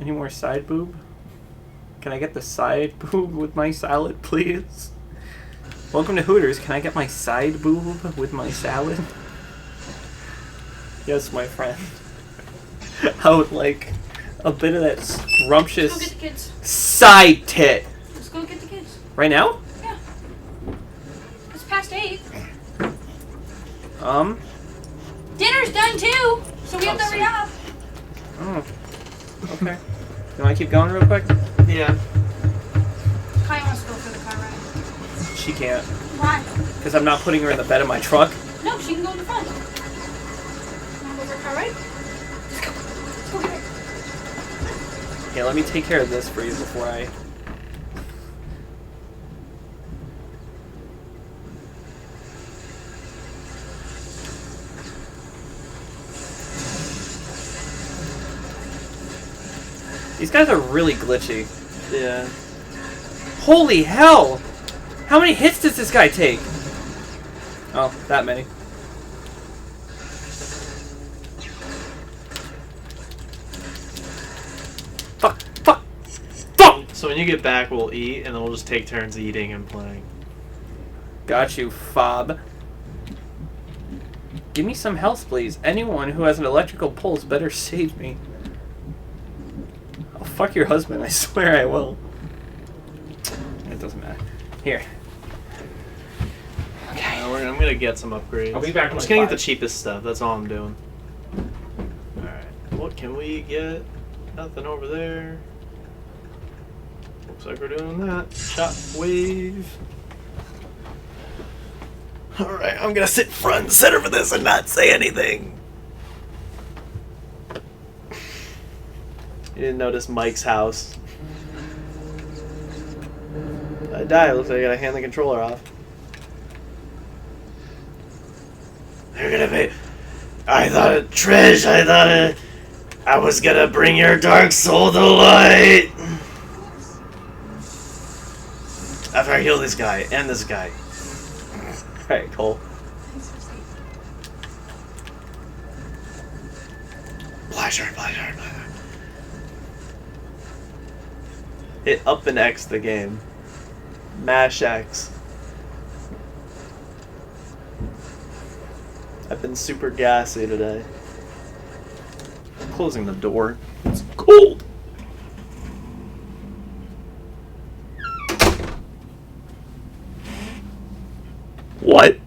Any more side boob? Can I get the side boob with my salad, please? Welcome to Hooters. Can I get my side boob with my salad? Yes, my friend. I would like a bit of that Let's go get scrumptious the kids. side tit. Let's go get the kids. Right now? Yeah. It's past 8. Dinner's done too, so we have to hurry up. Oh. Okay. You want to keep going real quick? Yeah. Kai wants to go for the car ride. She can't. Why? Because I'm not putting her in the bed of my truck. No, she can go in the front. Wanna go for a car ride? Let's go. Let's go get it. Yeah, let me take care of this for you before I... These guys are really glitchy. Yeah. Holy hell! How many hits does this guy take? Oh, that many. Fuck! Fuck! Fuck! So when you get back, we'll eat, and then we'll just take turns eating and playing. Got you, Fob. Give me some health, please. Anyone who has an electrical pulse better save me. I'll fuck your husband, I swear I will. It doesn't matter. Here. Okay. I'm gonna get some upgrades. I'll be back in I'm just like gonna get the 5. cheapest stuff. That's all I'm doing. Alright. What can we get? Nothing over there. Looks like we're doing that. Shockwave. Alright, I'm gonna sit front and center for this and not say anything. You didn't notice Mike's house. I died. Looks like I gotta hand the controller off. They're gonna be. I thought, Trish, I was gonna bring your dark soul to light. After I heal this guy and this guy. Alright, Cole. Pleasure. Hit up and X the game. Mash X. I've been super gassy today. I'm closing the door. It's cold. What?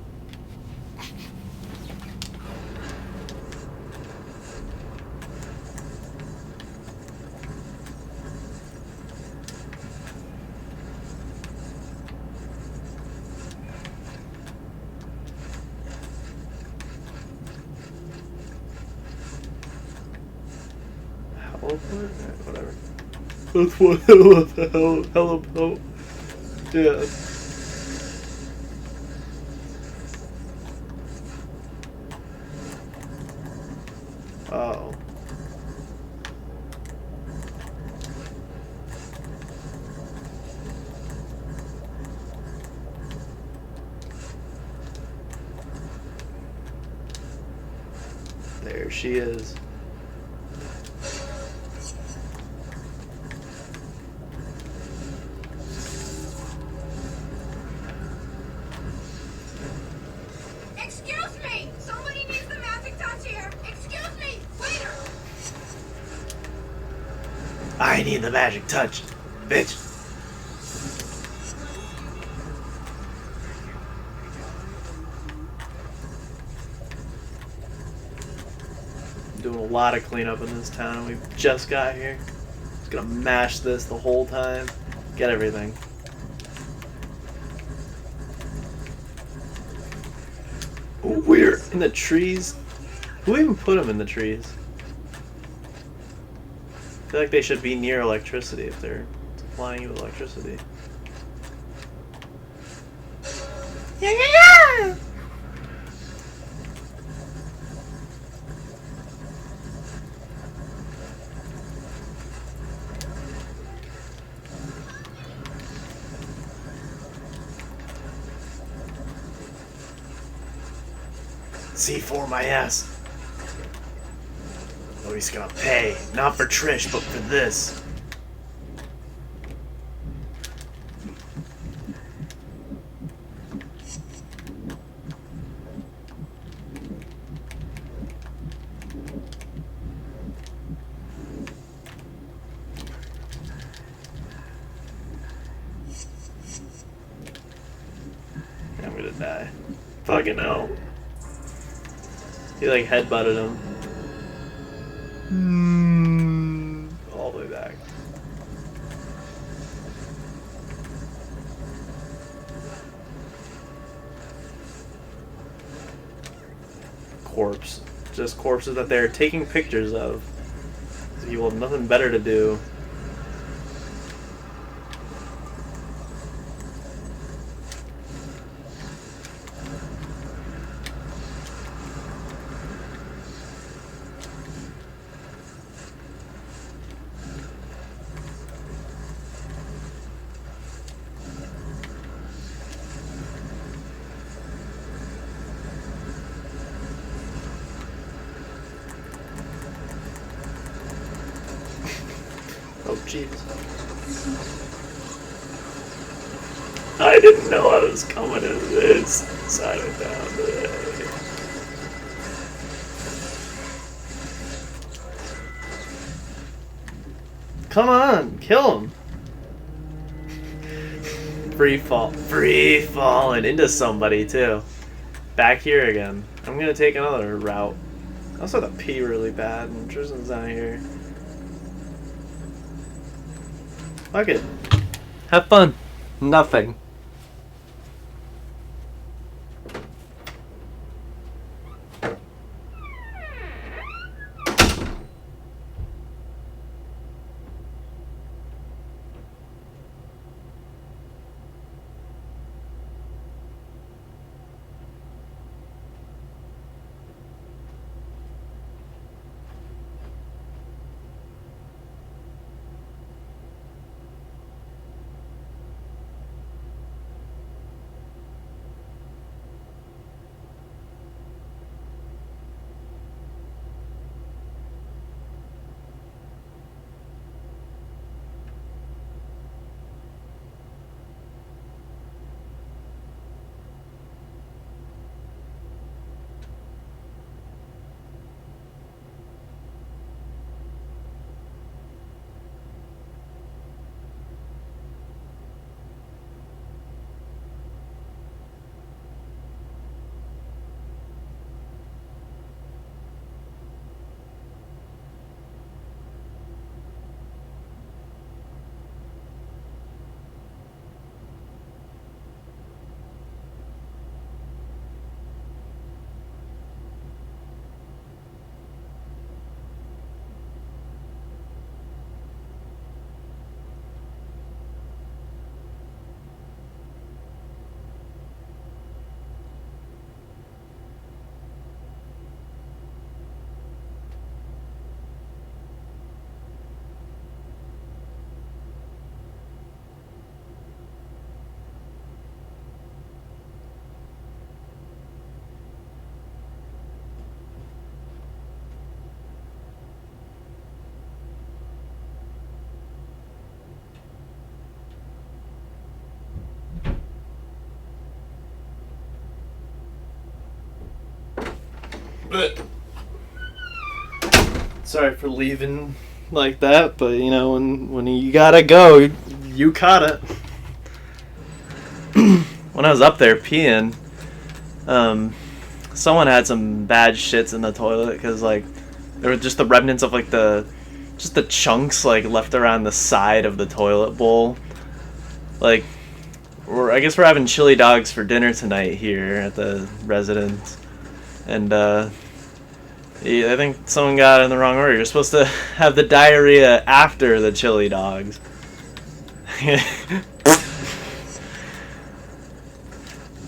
Whatever. That's what hello. Yeah. Oh. There she is. Excuse me! Somebody needs the magic touch here! Excuse me! Waiter! I need the magic touch, bitch. Doing a lot of cleanup in this town. We just got here. Gonna mash this the whole time. Get everything. Oh, we're in the trees. Who even put them in the trees? I feel like they should be near electricity if they're supplying you with electricity. Yeah. C4 my ass. Oh, he's gonna pay. Not for Trish, but for this. I'm gonna die. Fucking hell. He like headbutted him. All the way back. corpse. Just corpses that they're taking pictures of. So you will have nothing better to do. Oh, jeez. I didn't know I was coming in this side of town today. Come on, kill him. Free falling into somebody too. Back here again. I'm gonna take another route. I also have to pee really bad, and Tristan's not here. Fuck it. Have fun. Nothing. Sorry for leaving like that, but you know, when you gotta go, you caught it. When I was up there peeing, someone had some bad shits in the toilet because like there were just the remnants of like the chunks like left around the side of the toilet bowl. Like, I guess we're having chili dogs for dinner tonight here at the residence, and yeah, I think someone got it in the wrong order. You're supposed to have the diarrhea after the chili dogs. I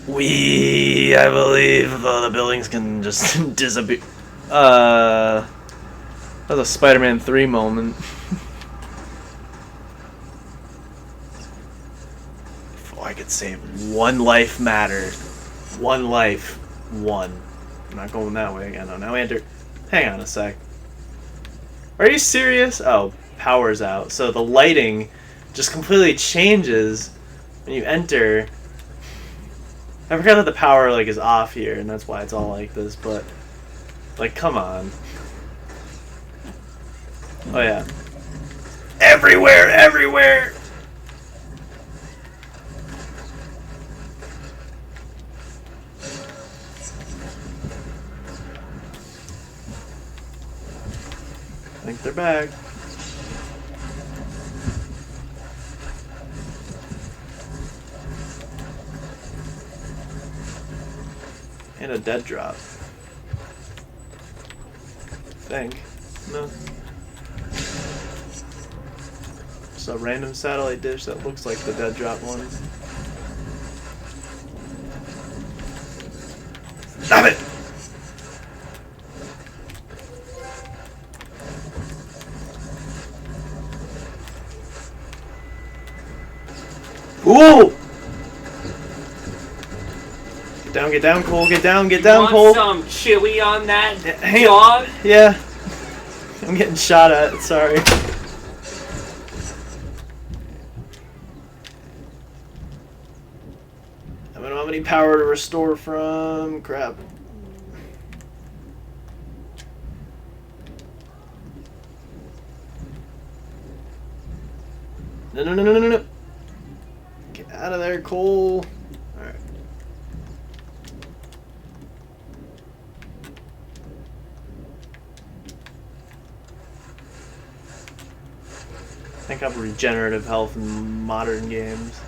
believe the buildings can just disappear. That was a Spider-Man 3 moment. If I could save one life matter. One life. One. I'm not going that way again. Oh, now enter. Hang on a sec. Are you serious? Oh, power's out. So the lighting just completely changes when you enter. I forgot that the power like is off here, and that's why it's all like this. But like, come on. Oh yeah. Everywhere, everywhere. I think they're back. And a dead drop. think. No. Just a random satellite dish that looks like the dead drop one. Stop it! Ooh! Get down, Cole. Get down, Cole. Want some chili on that Hang dog? on. Yeah. I'm getting shot at. Sorry. I don't have any power to restore from. Crap. No. Get out of there, Cole. Alright. I think I have regenerative health in modern games.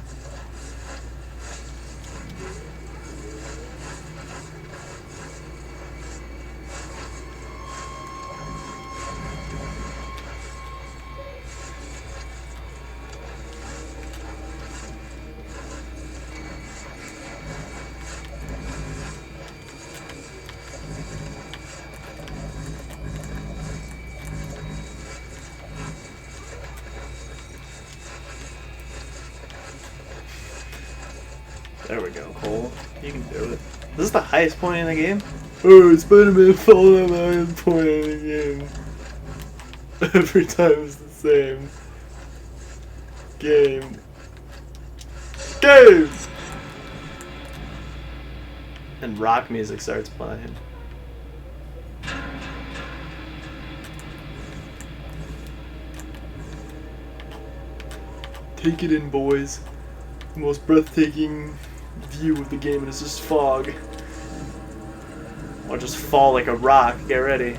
There we go, Cole. You can do it. This is the highest point in the game? Oh, Spider-Man falling on the highest point in the game. Every time it's the same. Game. And rock music starts playing. Take it in, boys. The most breathtaking view of the game, and it's just fog. Or just fall like a rock. Get ready.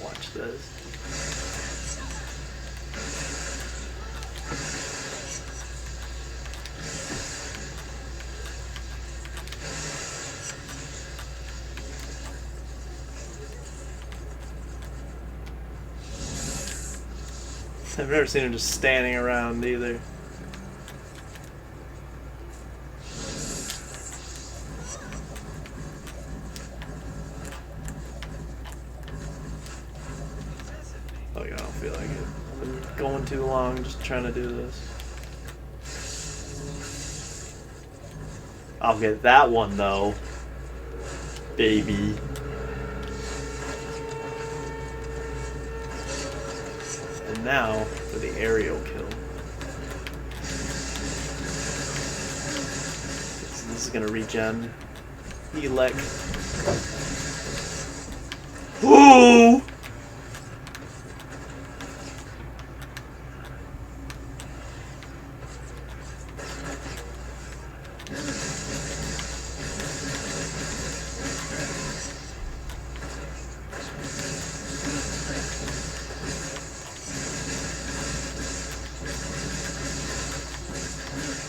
Watch this. I've never seen him just standing around either. Oh yeah, I don't feel like it. I'm going too long just trying to do this. I'll get that one though, baby. And now for the aerial kill. This is gonna regen. Elec. Ooh!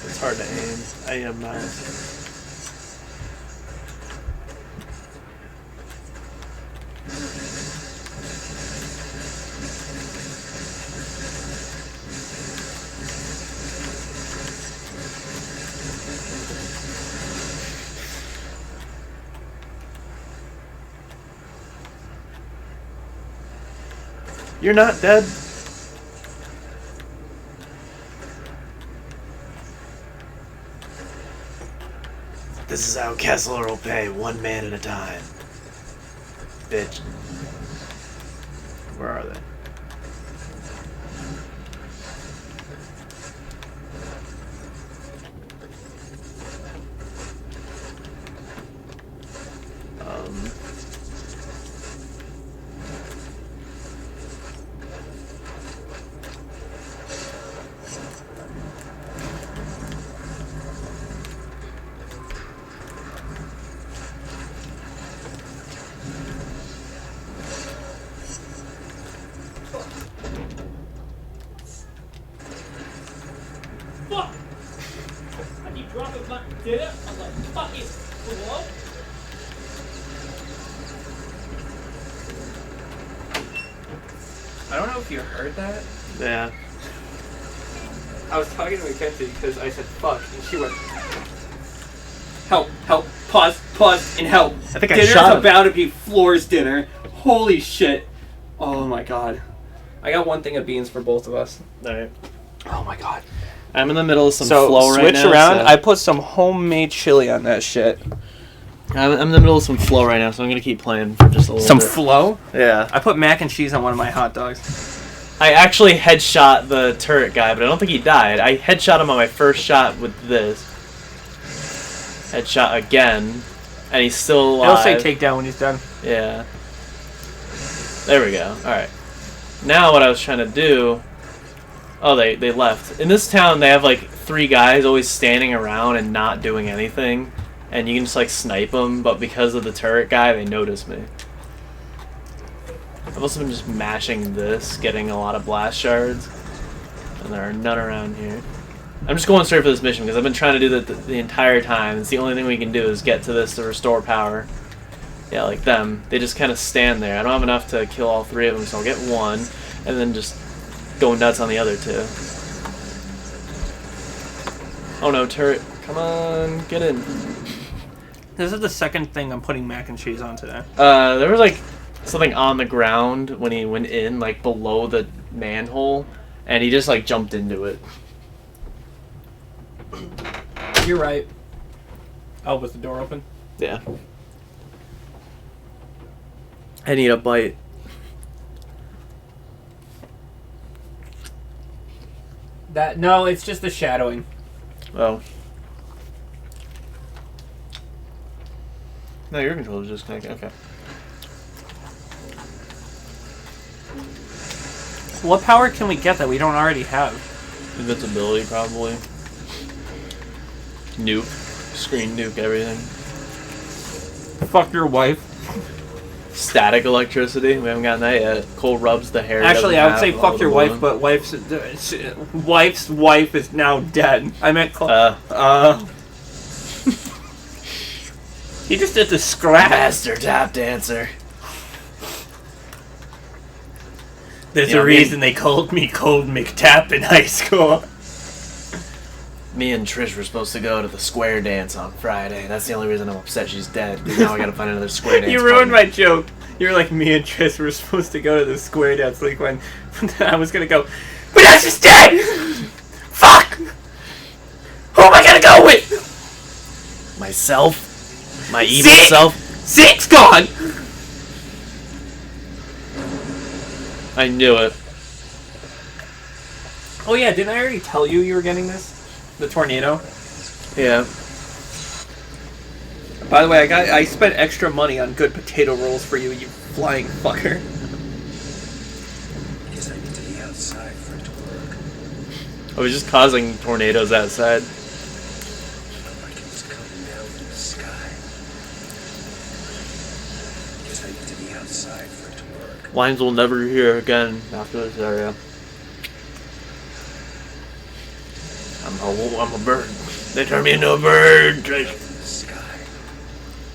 It's hard to aim. I need a mouse. You're not dead. This is how Kessler will pay, one man at a time. Bitch. Where are they? fuck? I keep dropping my dinner on the fucking floor. I don't know if you heard that. Yeah. I was talking to Mackenzie because I said fuck, and she went, help, pause, and help. I think I Dinner's shot him. about to be Floor's dinner. Holy shit. Oh my god. I got one thing of beans for both of us. Alright. Oh my god. I'm in the middle of some So, flow right switch now. around. so- I put some homemade chili on that shit. I'm in the middle of some flow right now, so I'm gonna keep playing for just a little Some bit. flow? Yeah. I put mac and cheese on one of my hot dogs. I actually headshot the turret guy, but I don't think he died. I headshot him on my first shot with this. Headshot again, and he's still alive. It'll say takedown when he's done. Yeah. There we go. Alright. Now what I was trying to do... Oh, they left. In this town, they have like 3 guys always standing around and not doing anything. And you can just like snipe them, but because of the turret guy, they notice me. I've also been just mashing this, getting a lot of blast shards. And there are none around here. I'm just going straight for this mission because I've been trying to do that the entire time. It's the only thing we can do is get to this to restore power. Yeah, like them. They just kind of stand there. I don't have enough to kill all 3 of them, so I'll get 1. And then just go nuts on the other 2. Oh no, turret. Come on, get in. This is the second thing I'm putting mac and cheese on today. There was like something on the ground when he went in, like below the manhole, and he just like jumped into it. You're right. Oh, was the door open? Yeah. I need a bite. No, it's just the shadowing. Oh. No, your controller's just connected. Okay. What power can we get that we don't already have? Invincibility, probably. Nuke. Screen nuke everything. Fuck your wife. Static electricity. We haven't gotten that yet. Cole rubs the hair. Actually, I would say all fuck your the wife, balloon. but wife's wife is now dead. I meant he just did the scratch. Master tap dancer. There's Yeah, a reason they called me Cold McTap in high school. Me and Trish were supposed to go to the square dance on Friday. That's the only reason I'm upset she's dead. Because now I gotta find another square dance. You ruined my joke. You were like, me and Tris were supposed to go to the square dance like when I was gonna go, but now she's dead! Fuck! Who am I gonna go with? Myself? My evil See? self? Six gone! I knew it. Oh yeah, didn't I already tell you were getting this? The tornado? Yeah. By the way, I spent extra money on good potato rolls for you, you flying fucker. Guess I need to be outside for it to work. I was just causing tornadoes outside. Like it was coming down from the sky. Guess I need to be outside for it to work. Lines will never hear again after this area. I'm a bird. They turned me into a bird. From the sky.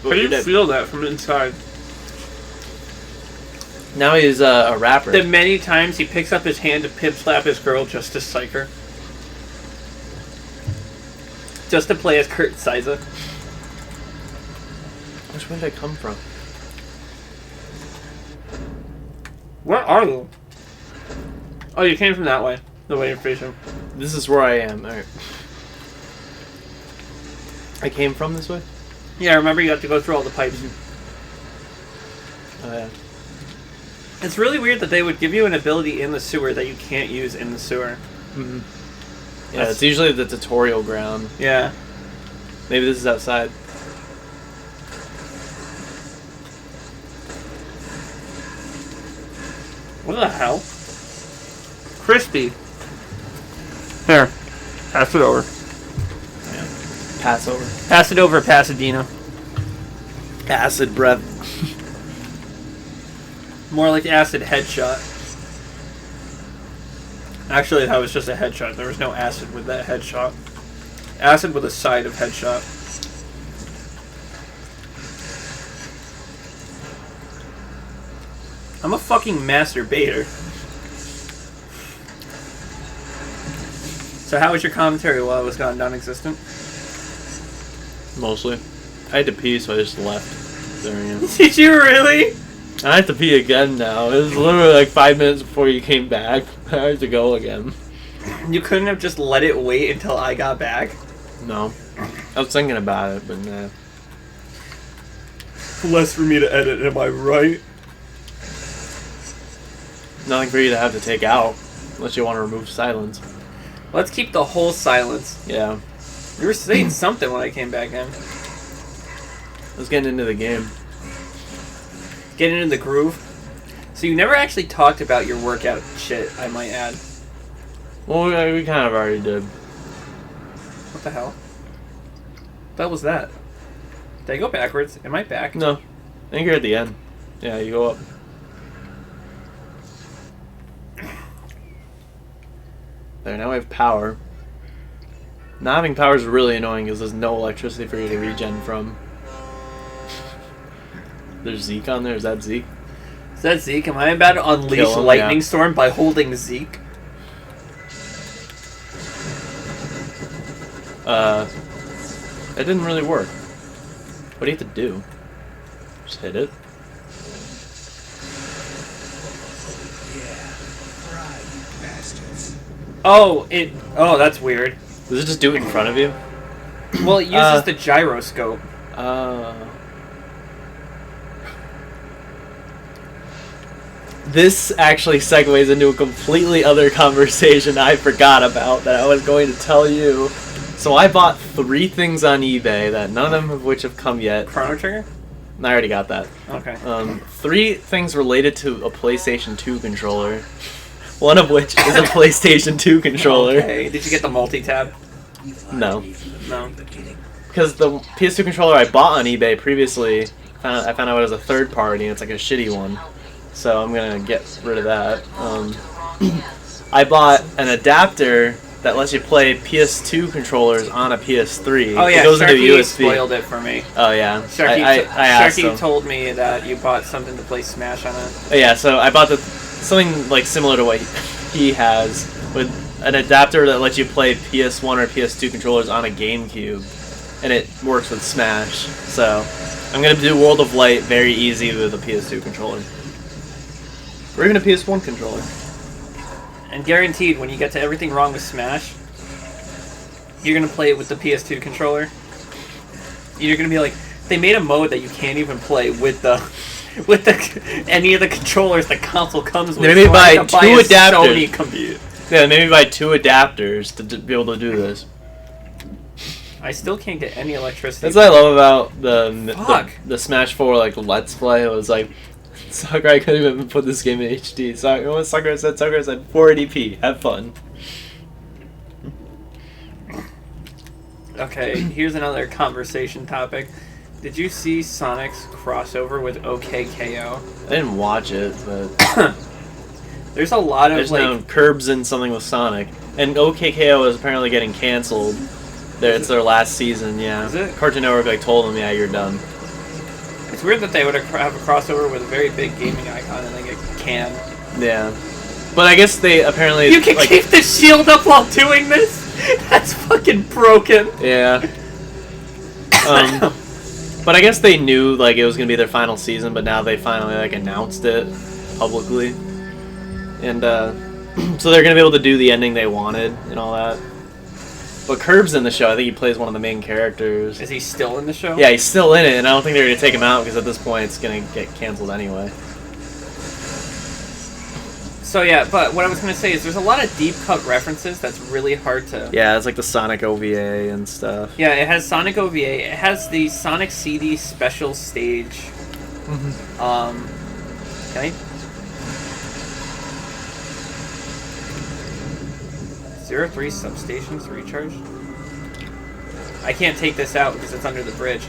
How do you feel that from inside? Now he's a rapper. The many times he picks up his hand to pimp slap his girl just to psych her. Just to play as Kurt Siza. Which way did I come from? Where are you? Oh, you came from that way. The way you're facing. This is where I am. Alright. I came from this way? Yeah, remember you have to go through all the pipes. Oh, yeah. It's really weird that they would give you an ability in the sewer that you can't use in the sewer. Mm-hmm. Yeah, it's usually the tutorial ground. Yeah. Maybe this is outside. What the hell? Crispy. Here. Pass it over. Yeah. Pass over. Pass it over, Pasadena. Acid breath. More like acid headshot. Actually, that was just a headshot. There was no acid with that headshot. Acid with a side of headshot. I'm a fucking masturbator. So how was your commentary while I was gone non-existent? Mostly. I had to pee, so I just left during it. Did you really? I have to pee again now. It was literally like 5 minutes before you came back. I had to go again. You couldn't have just let it wait until I got back? No. I was thinking about it, but nah. Less for me to edit, am I right? Nothing for you to have to take out, unless you want to remove silence. Let's keep the whole silence. Yeah. You were saying something when I came back in. I was getting into the game. Getting into the groove. So you never actually talked about your workout shit, I might add. Well, we kind of already did. What the hell? What the hell was that? Did I go backwards? Am I back? No. I think you're at the end. Yeah, you go up. There, now I have power. Not having power is really annoying because there's no electricity for you to regen from. There's Zeke on there? Is that Zeke? Is that Zeke? Am I about to unleash Kill him, Lightning yeah. Storm by holding Zeke? That didn't really work. What do you have to do? Just hit it? Oh, oh, that's weird. Does it just do it in front of you? Well, it uses the gyroscope. This actually segues into a completely other conversation I forgot about that I was going to tell you. So I bought 3 things on eBay that none of which have come yet. Chrono Trigger? I already got that. Okay. 3 things related to a PlayStation 2 controller. One of which is a PlayStation 2 controller. Okay. Did you get the multi-tab? No. No. Because the PS2 controller I bought on eBay previously, I found out it was a third party and it's like a shitty one. So I'm going to get rid of that. I bought an adapter that lets you play PS2 controllers on a PS3. Oh yeah, it goes into Sharky USB. spoiled it for me. Oh yeah. Sharky, I asked Sharky him. told me that you bought something to play Smash on it. Oh, yeah, so I bought something like similar to what he has, with an adapter that lets you play PS1 or PS2 controllers on a GameCube, and it works with Smash. So I'm gonna do World of Light very easy with a PS2 controller, or even a PS1 controller. And guaranteed, when you get to everything wrong with Smash, you're gonna play it with the PS2 controller. You're gonna be like, they made a mode that you can't even play with any of the controllers the console comes with. Maybe so I buy have to 2 a adapters. Sony computer. Yeah, maybe buy 2 adapters to be able to do this. I still can't get any electricity. That's what I love about Fuck. the Smash 4 like Let's Play. It was like, Sakurai couldn't even put this game in HD. So you know what Sakurai said? Sakurai said 480p. Have fun. Okay, here's another conversation topic. Did you see Sonic's crossover with OKKO? I didn't watch it, but There's a lot I of just know Curb's in something with Sonic, and OKKO is apparently getting canceled. It's their last season, yeah. Is it? Cartoon Network like told them, yeah, you're done. It's weird that they would have a crossover with a very big gaming icon and then get canned. Yeah, but I guess they apparently You can like, keep the shield up while doing this? That's fucking broken. Yeah. But I guess they knew like it was gonna be their final season, but now they finally like announced it publicly, and so they're gonna be able to do the ending they wanted and all that. But Curb's in the show. I think he plays one of the main characters. Is he still in the show? Yeah, he's still in it, and I don't think they're gonna take him out because at this point it's gonna get canceled anyway. So yeah, but what I was gonna say is there's a lot of deep cut references that's really hard to. Yeah, it's like the Sonic OVA and stuff. Yeah, it has Sonic OVA. It has the Sonic CD special stage. Can I? 03 substations recharge? I can't take this out because it's under the bridge.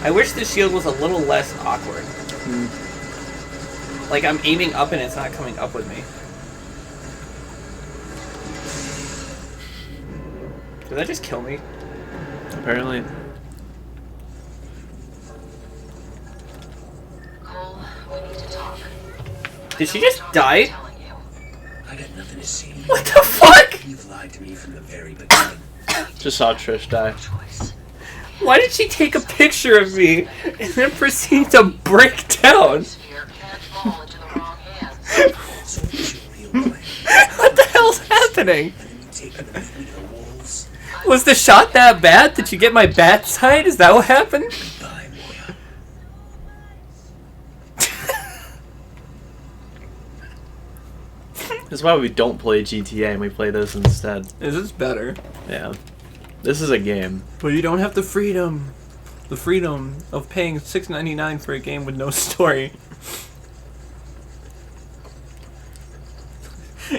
I wish the shield was a little less awkward. Like, I'm aiming up and it's not coming up with me. Did that just kill me? Apparently. Cole, we need to talk. Did she just die? Telling you. I got nothing to say. What the fuck? You've lied to me from the very beginning. Just saw Trish die. Choice. Why did she take a picture of me and then proceed to break down? Here can't fall into the wrong hands. So what's your real plan? What the hell's happening? And you take them with me to the wolves. Was the shot that bad? Did you get my bat side? Is that what happened? Goodbye, Moya. That's why we don't play GTA and we play this instead. Is this better? Yeah. This is a game. But you don't have the freedom. The freedom of paying $6.99 for a game with no story.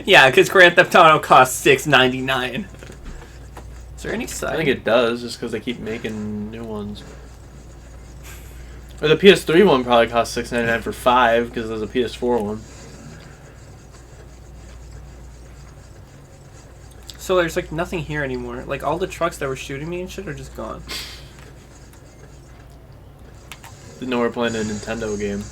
Yeah, because Grand Theft Auto costs $6.99. Is there any side? I think it does, just because they keep making new ones. Or the PS3 one probably costs $6.99 for 5, because there's a PS4 one. So there's like nothing here anymore. Like all the trucks that were shooting me and shit are just gone. Didn't know we were playing a Nintendo game.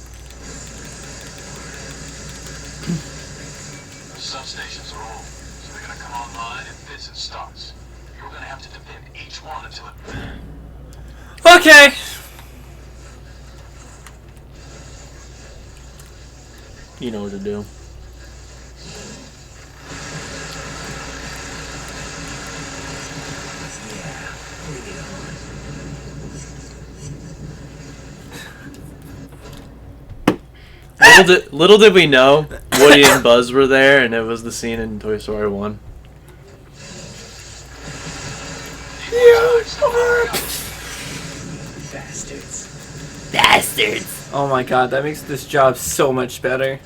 Substations are old, so they're gonna come online in fits and starts. You're gonna have to defend each one until it... Okay! You know what to do. Yeah, bring it on. Little did we know Woody and Buzz were there, and it was the scene in Toy Story 1. Bastards. Bastards! Oh my god, that makes this job so much better.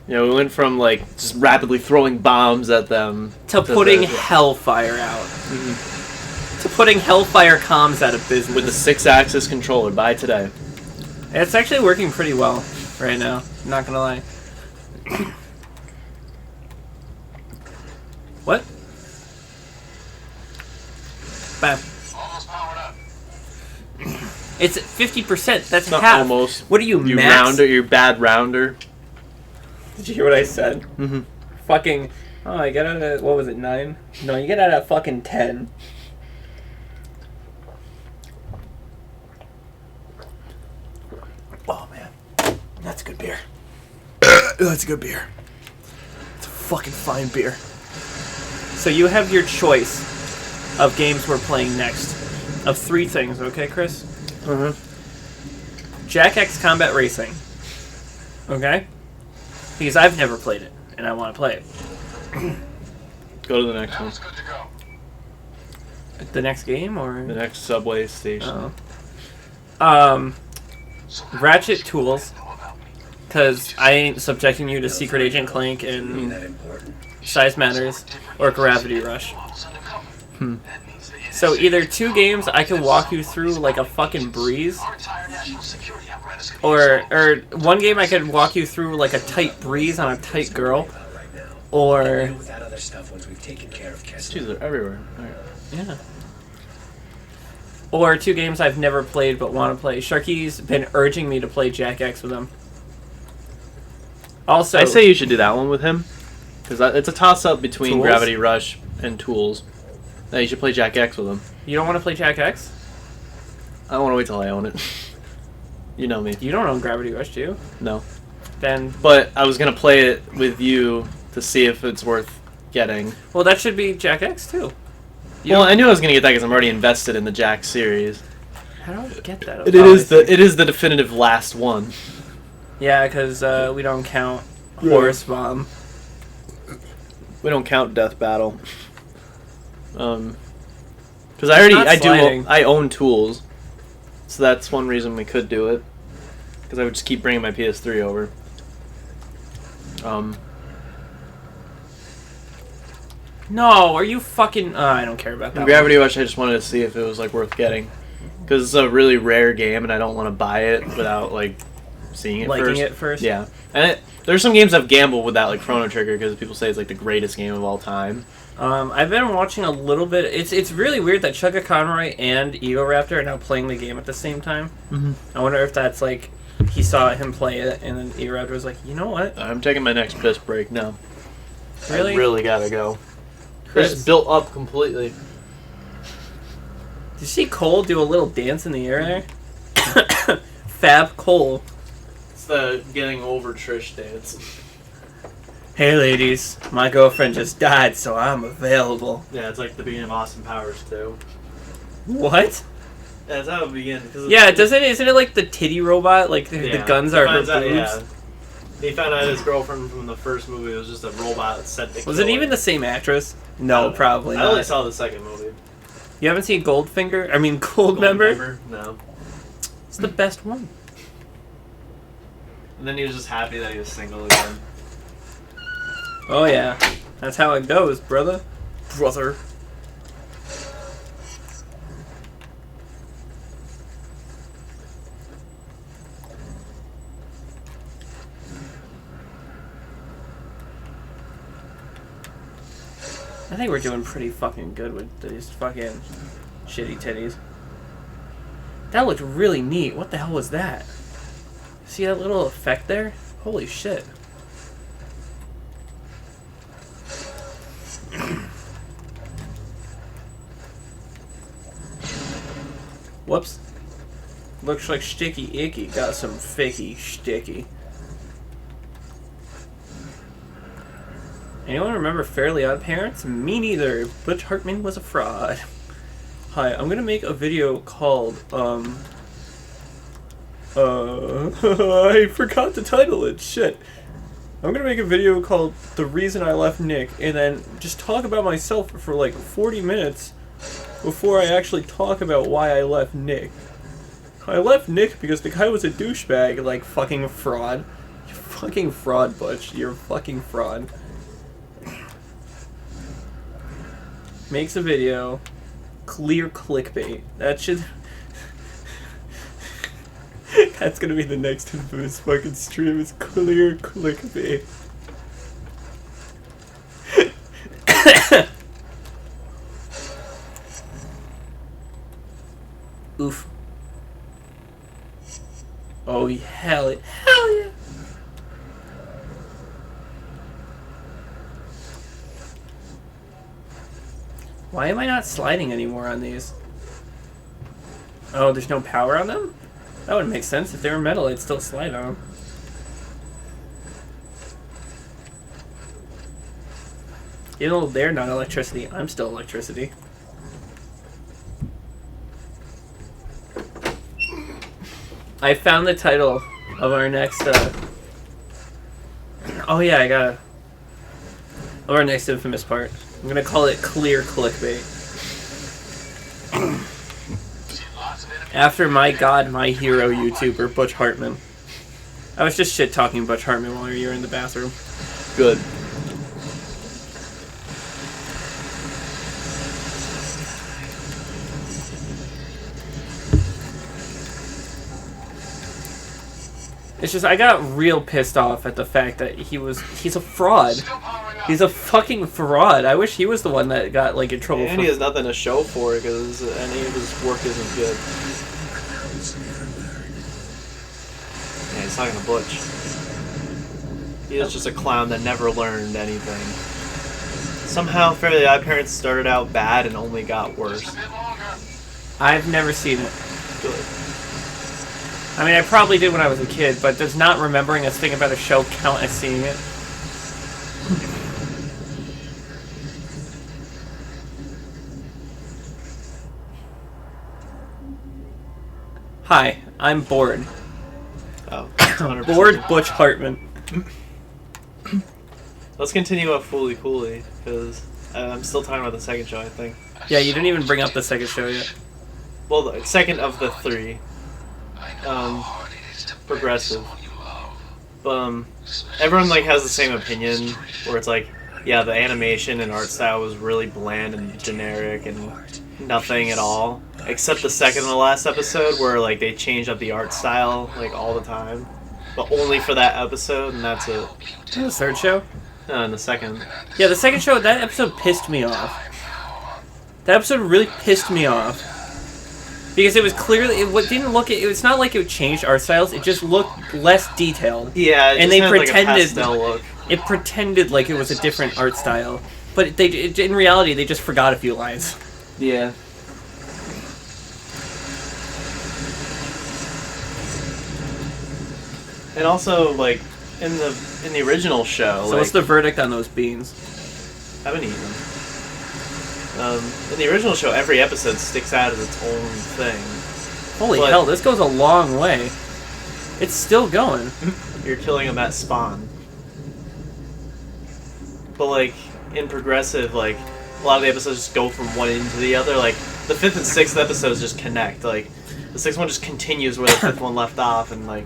You know, we went from like just rapidly throwing bombs at them To putting the- Hellfire out. To putting Hellfire comms out of business. with the 6-axis controller by today. It's actually working pretty well right now. Not gonna lie. What? Bam. Almost powered up. It's 50%. That's Not half. almost. What are you, You max? rounder, you bad rounder. Did you hear what I said? Mm-hmm. Fucking. Oh, I get out at, what was it, 9? No, you get out at fucking 10. Oh, man. That's a good beer. That's a good beer. It's a fucking fine beer. So you have your choice of games we're playing next. Of 3 things, okay, Chris? Jack X Combat Racing. Okay? Because I've never played it, and I want to play it. Go to the next one. Sounds good to go. The next game, or? The next subway station. Oh. So Ratchet Tools, know about me. because I ain't subjecting you to Secret Agent Clank and That important. Size Matters or Gravity Rush. Models undercover. Hmm. That means the So NSA either 2 games I can walk you through like a fucking breeze, Our entire national security apparatus could be or exposed. 1 game I could walk you through like a tight breeze on a tight girl, About right now. or Deal with that other stuff once we've taken care of Kessler. Jeez, they're everywhere. Alright. yeah. Or 2 games I've never played but want to play. Sharky's been urging me to play Jack X with him. Also, I say you should do that one with him. Because it's a toss-up between Tools? Gravity Rush and Tools. Now you should play Jack X with him. you don't want to play Jack X? I want to wait till I own it. You know me. You don't own Gravity Rush, do you? No. Then, But I was going to play it with you to see if it's worth getting. well, that should be Jack X too. You Well, don't- I knew I was going to get that because I'm already invested in the Jack series. How do I get that? It is the definitive last one. Yeah, because we don't count Horse Bomb. We don't count Death Battle. Because Not sliding. I own Tools, so that's one reason we could do it. Because I would just keep bringing my PS3 over. No, are you fucking... I don't care about that In one. Gravity Rush, I just wanted to see if it was like worth getting, because it's a really rare game, and I don't want to buy it without like seeing it Liking first. it first? Yeah. And there's some games I've gambled with that, like Chrono Trigger, because people say it's like the greatest game of all time. I've been watching a little bit. It's really weird that Chugga Conroy and Egoraptor are now playing the game at the same time. Mm-hmm. I wonder if that's like he saw him play it, and then Egoraptor was like, you know what? I'm taking my next piss break now. Really? I really gotta go. Chris, It's built up completely. did you see Cole do a little dance in the air there? Fab Cole. It's the getting over Trish dance. Hey ladies, my girlfriend just died, so I'm available. Yeah, it's like the beginning of Austin Powers too. What? Yeah, that's how it begins. Yeah, isn't it like the titty robot? Like the guns are her boobs? Yeah. He found out his girlfriend from the first movie was just a robot set to Was kill it even him. the same actress? No, probably I only not. saw the second movie. You haven't seen Goldfinger? I mean, Goldmember? No. It's the best one. And then he was just happy that he was single again. Oh yeah, that's how it goes, brother. Brother. I think we're doing pretty fucking good with these fucking shitty titties. That looked really neat. What the hell was that? See that little effect there? Holy shit. Whoops. Looks like Sticky Icky got some fakey sticky. Anyone remember Fairly Odd Parents? Me neither. Butch Hartman was a fraud. Hi, I'm gonna make a video called, I forgot to title it, shit. I'm gonna make a video called The Reason I Left Nick, and then just talk about myself for like 40 minutes before I actually talk about why I left Nick. I left Nick because the guy was a douchebag, like fucking fraud. You're fucking fraud, Butch. You're a fucking fraud. Makes a video. Clear clickbait. That should... That's gonna be the next infamous fucking stream, is clear clickbait. Oof. Oh, hell yeah. Hell yeah. Why am I not sliding anymore on these? Oh, there's no power on them? That would make sense. If they were metal, I'd still slide on them. You know, they're not electricity. I'm still electricity. I found the title of our next, oh yeah, I gotta... Of our next infamous part. I'm gonna call it Clear Clickbait. After my god, my hero YouTuber, Butch Hartman. I was just shit-talking Butch Hartman while you were in the bathroom. Good. It's just, I got real pissed off at the fact that he's a fraud. He's a fucking fraud. I wish he was the one that got, like, in trouble And he has nothing to show for it, because any of his work isn't good. Yeah, he's talking to Butch. He is just a clown that never learned anything. Somehow, Fairly Odd Parents started out bad and only got worse. I've never seen it. Good. I mean, I probably did when I was a kid, but does not remembering a thing about a show count as seeing it? Hi, I'm bored. Oh, 100% Bored Butch Hartman. Let's continue up Fooly Cooley, because I'm still talking about the second show, I think. Yeah, you didn't even bring up the second show yet. Well, the second of the three. Progressive. But, everyone, like, has the same opinion, where it's like, yeah, the animation and art style was really bland and generic and nothing at all. Except the second to last episode, where, like, they changed up the art style, like, all the time. but only for that episode, and that's it. The third show? No, in the second. Yeah, the second show, that episode pissed me off. That episode really pissed me off. Because it was clearly, it's not like it changed art styles, it just looked less detailed. Yeah, it and just they had, pretended, like, a pastel look. It pretended like it was a different art style. But in reality, they just forgot a few lines. Yeah. And also, like, in the original show, So what's the verdict on those beans? I haven't eaten them. In the original show, every episode sticks out as its own thing. Holy hell, this goes a long way. It's still going. You're killing them at spawn. But, like, in progressive, like, a lot of the episodes just go from one end to the other. Like, the 5th and 6th episodes just connect. Like, the 6th one just continues where the 5th one left off, and, like,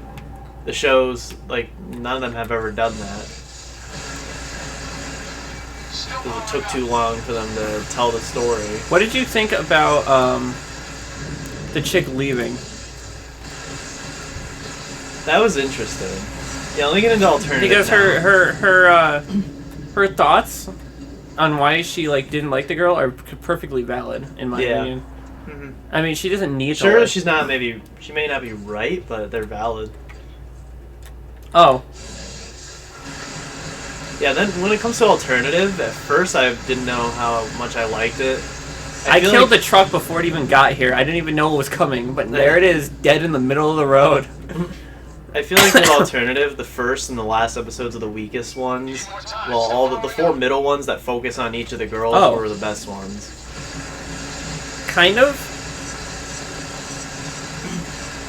the shows, like, none of them have ever done that. Because it took too long for them to tell the story. What did you think about the chick leaving? That was interesting. Yeah, let me get into alternative Because now. her thoughts on why she like didn't like the girl are perfectly valid in my opinion. Mm-hmm. I mean, she doesn't need to. Sure, she may not be right, but they're valid. Oh. Yeah, then when it comes to alternative, at first I didn't know how much I liked it. I killed the truck before it even got here. I didn't even know it was coming, but there it is, dead in the middle of the road. I feel like with alternative, the first and the last episodes are the weakest ones. Well, all the 4 middle ones that focus on each of the girls were the best ones. Kind of.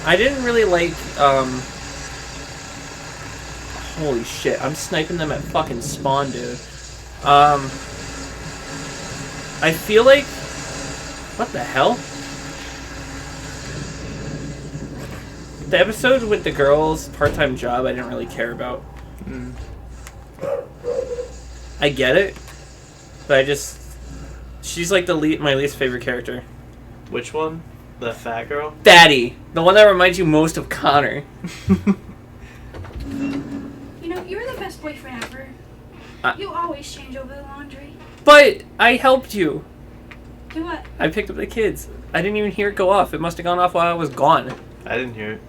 I didn't really like, holy shit, I'm sniping them at fucking spawn, dude. I feel like... What the hell? The episode with the girl's part-time job I didn't really care about. Mm. I get it, but I just... She's like my least favorite character. Which one? The fat girl? Fatty! The one that reminds you most of Connor. You know, you're the best boyfriend ever. You always change over the laundry. But I helped you. Do what? I picked up the kids. I didn't even hear it go off. It must have gone off while I was gone. I didn't hear it.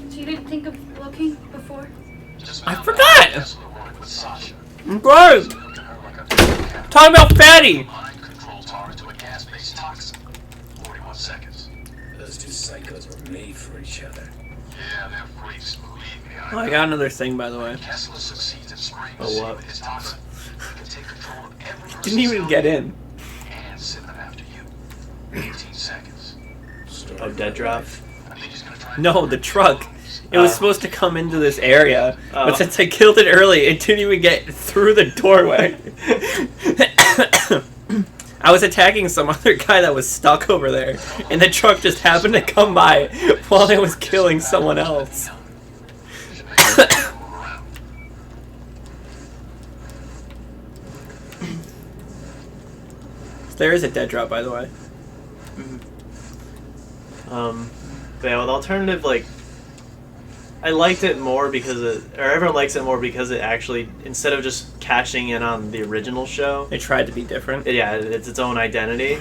So you didn't think of looking before? I forgot! I'm good! Talking about Fatty! Those two psychos were made for each other. Yeah, they're freaks, believe me. Oh, I got another thing, by the way. Kessler succeeds in spraying Oh, what? his toxin. He can take control of every Didn't even get in. and send them after you. 18 seconds. Oh, dead drop? I think he's gonna try No, the truck. It was supposed to come into this area, Oh. but since I killed it early, it didn't even get through the doorway. I was attacking some other guy that was stuck over there, and the truck just happened to come by while I was killing someone else. There is a dead drop, by the way. But yeah, with alternative, like, I liked it more because everyone likes it more because it actually, instead of just cashing in on the original show, It tried to be different. yeah, it's its own identity.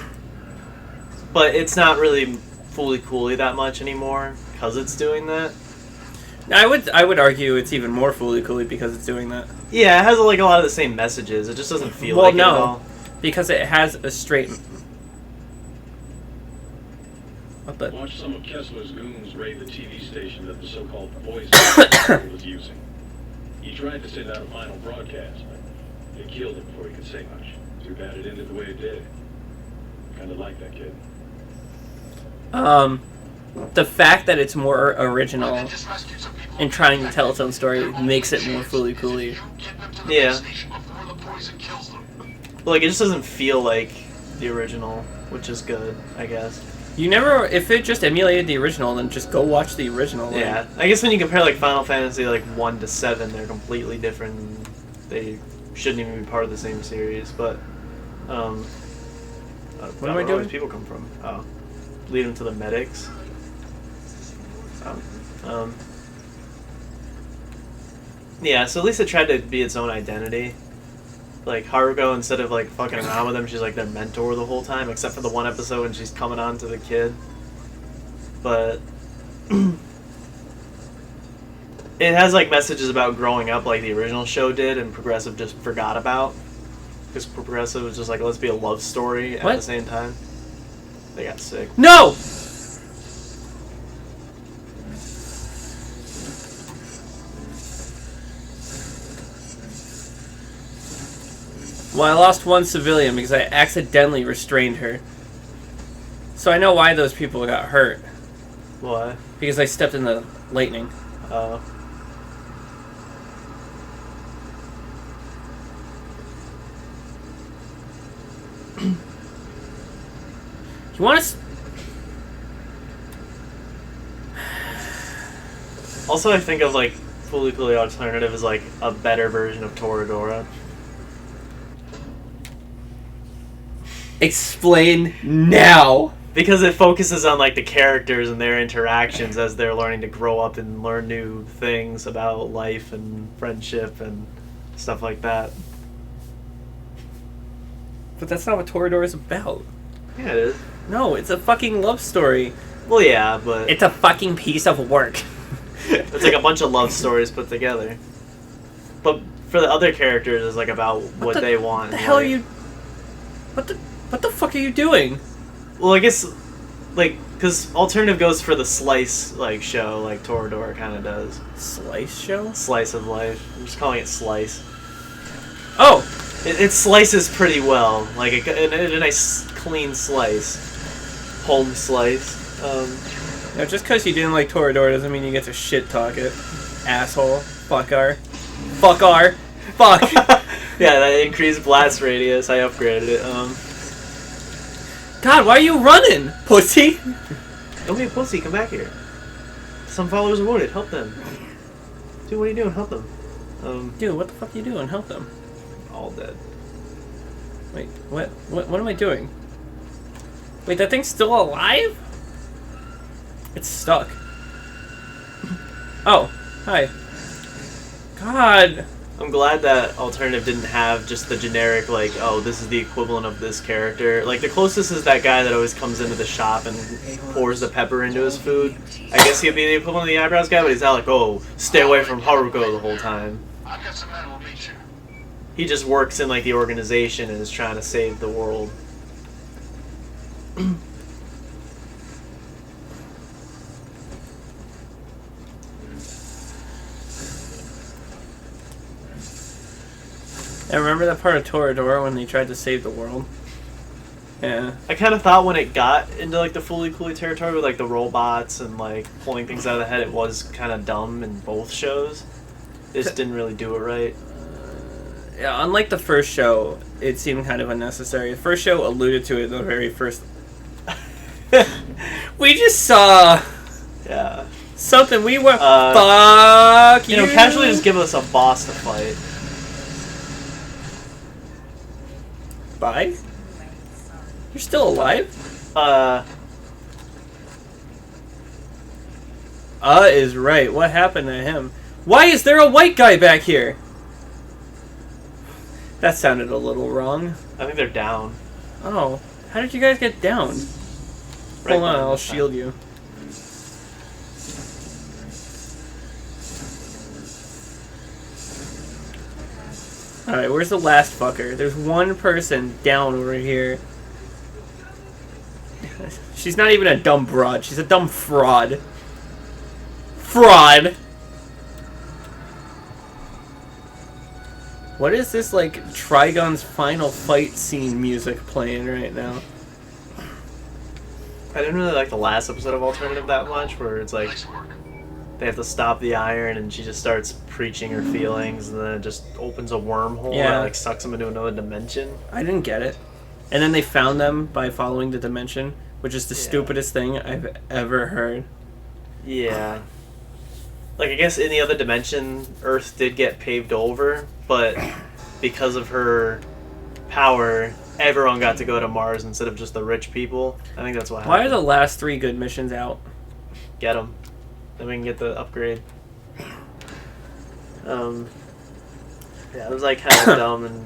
But it's not really fully coolly that much anymore because it's doing that. I would argue it's even more fully coolly because it's doing that. Yeah, it has like a lot of the same messages. It just doesn't feel Well, like it at no. all. Because it has a straight... What the... Watch some of Kessler's goons raid the TV station that the so-called poison was using. He tried to send out a final broadcast, but they killed him before he could say much. Too bad it ended the way it did. Kinda like that kid. The fact that it's more original and trying to tell its own story makes it more fully coolly. Yeah. Like, it just doesn't feel like the original, which is good, I guess. You never... If it just emulated the original, then just go watch the original. Like. Yeah, I guess when you compare like Final Fantasy like 1 to 7, they're completely different. They shouldn't even be part of the same series. But What am I where all doing? these people come from? Oh, lead them to the medics. Yeah, so at least it tried to be its own identity. Like, Haruko, instead of, like, fucking around with him, she's, like, their mentor the whole time, except for the one episode when she's coming on to the kid. But... it has, like, messages about growing up like the original show did, and Progressive just forgot about. Because Progressive was just like, let's be a love story at the same time. They got sick. No! Well, I lost one civilian because I accidentally restrained her. So I know why those people got hurt. Why? Because I stepped in the lightning. Oh. You want to... Also, I think of, like, Fully Cooley Alternative as, like, a better version of Toradora. Explain now! Because it focuses on, like, the characters and their interactions as they're learning to grow up and learn new things about life and friendship and stuff like that. But that's not what Toradora is about. Yeah, it is. No, it's a fucking love story. Well, yeah, but... It's a fucking piece of work. It's like a bunch of love stories put together. But for the other characters, it's like about what they want. What the hell are you... What the fuck are you doing? Well, I guess, like, because Alternative goes for the slice, like, show, like Toradora kind of does. Slice show? Slice of life. I'm just calling it slice. Oh! It slices pretty well. Like, a nice, clean slice. Home slice. Now, just because you didn't like Toradora doesn't mean you get to shit talk it. Asshole. Fuckar. Fuckar. Fuck. Yeah, that increased blast radius. I upgraded it. God, why are you running, pussy? Don't be a pussy. Come back here. Some followers are wounded. Help them. Dude, what are you doing? Help them. Dude, what the fuck are you doing? Help them. All dead. Wait, what am I doing? Wait, that thing's still alive? It's stuck. Oh, hi. God. I'm glad that Alternative didn't have just the generic, like, oh, this is the equivalent of this character. Like, the closest is that guy that always comes into the shop and pours the pepper into his food. I guess he'd be the equivalent of the eyebrows guy, but he's not like, oh, stay away from Haruko the whole time. I've got some men who'll meet you. He just works in, like, the organization and is trying to save the world. I remember that part of Toradora when they tried to save the world. Yeah. I kind of thought when it got into, like, the Fully Cooley territory with, like, the robots and, like, pulling things out of the head, it was kind of dumb in both shows. It just didn't really do it right. Yeah, unlike the first show, it seemed kind of unnecessary. The first show alluded to it in the very first... We just saw... Yeah. Something we were... Fuck you! You know, casually just give us a boss to fight. Bye? You're still alive? Is right. What happened to him? Why is there a white guy back here? That sounded a little wrong. I think they're down. Oh. How did you guys get down? Right. Hold on, I'll shield you. Alright, where's the last fucker? There's one person down over here. She's not even a dumb broad. She's a dumb fraud. Fraud! What is this, like, Trigon's final fight scene music playing right now? I didn't really like the last episode of Alternative that much, where it's like they have to stop the iron and she just starts preaching her feelings and then it just opens a wormhole that like sucks them into another dimension. I didn't get it. And then they found them by following the dimension, which is the stupidest thing I've ever heard. Yeah. Like, I guess in the other dimension, Earth did get paved over, but because of her power, everyone got to go to Mars instead of just the rich people. I think that's what happened. Why are the last 3 good missions out? Get them. Then we can get the upgrade. Yeah, it was like kind of dumb, and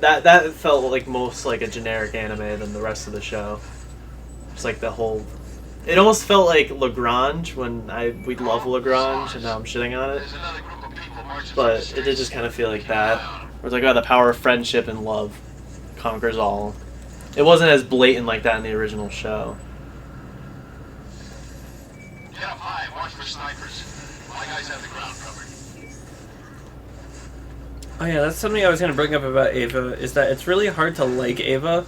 that felt like most like a generic anime than the rest of the show. Just like the whole, it almost felt like Lagrange when we love Lagrange, and now I'm shitting on it. There's another group of people marching from the But it station. did just kind of feel like that. Where it's like, oh, the power of friendship and love conquers all. It wasn't as blatant like that in the original show. Get up high, watch for snipers. My guys have the ground covered. Oh yeah, that's something I was going to bring up about Ava, is that it's really hard to like Ava.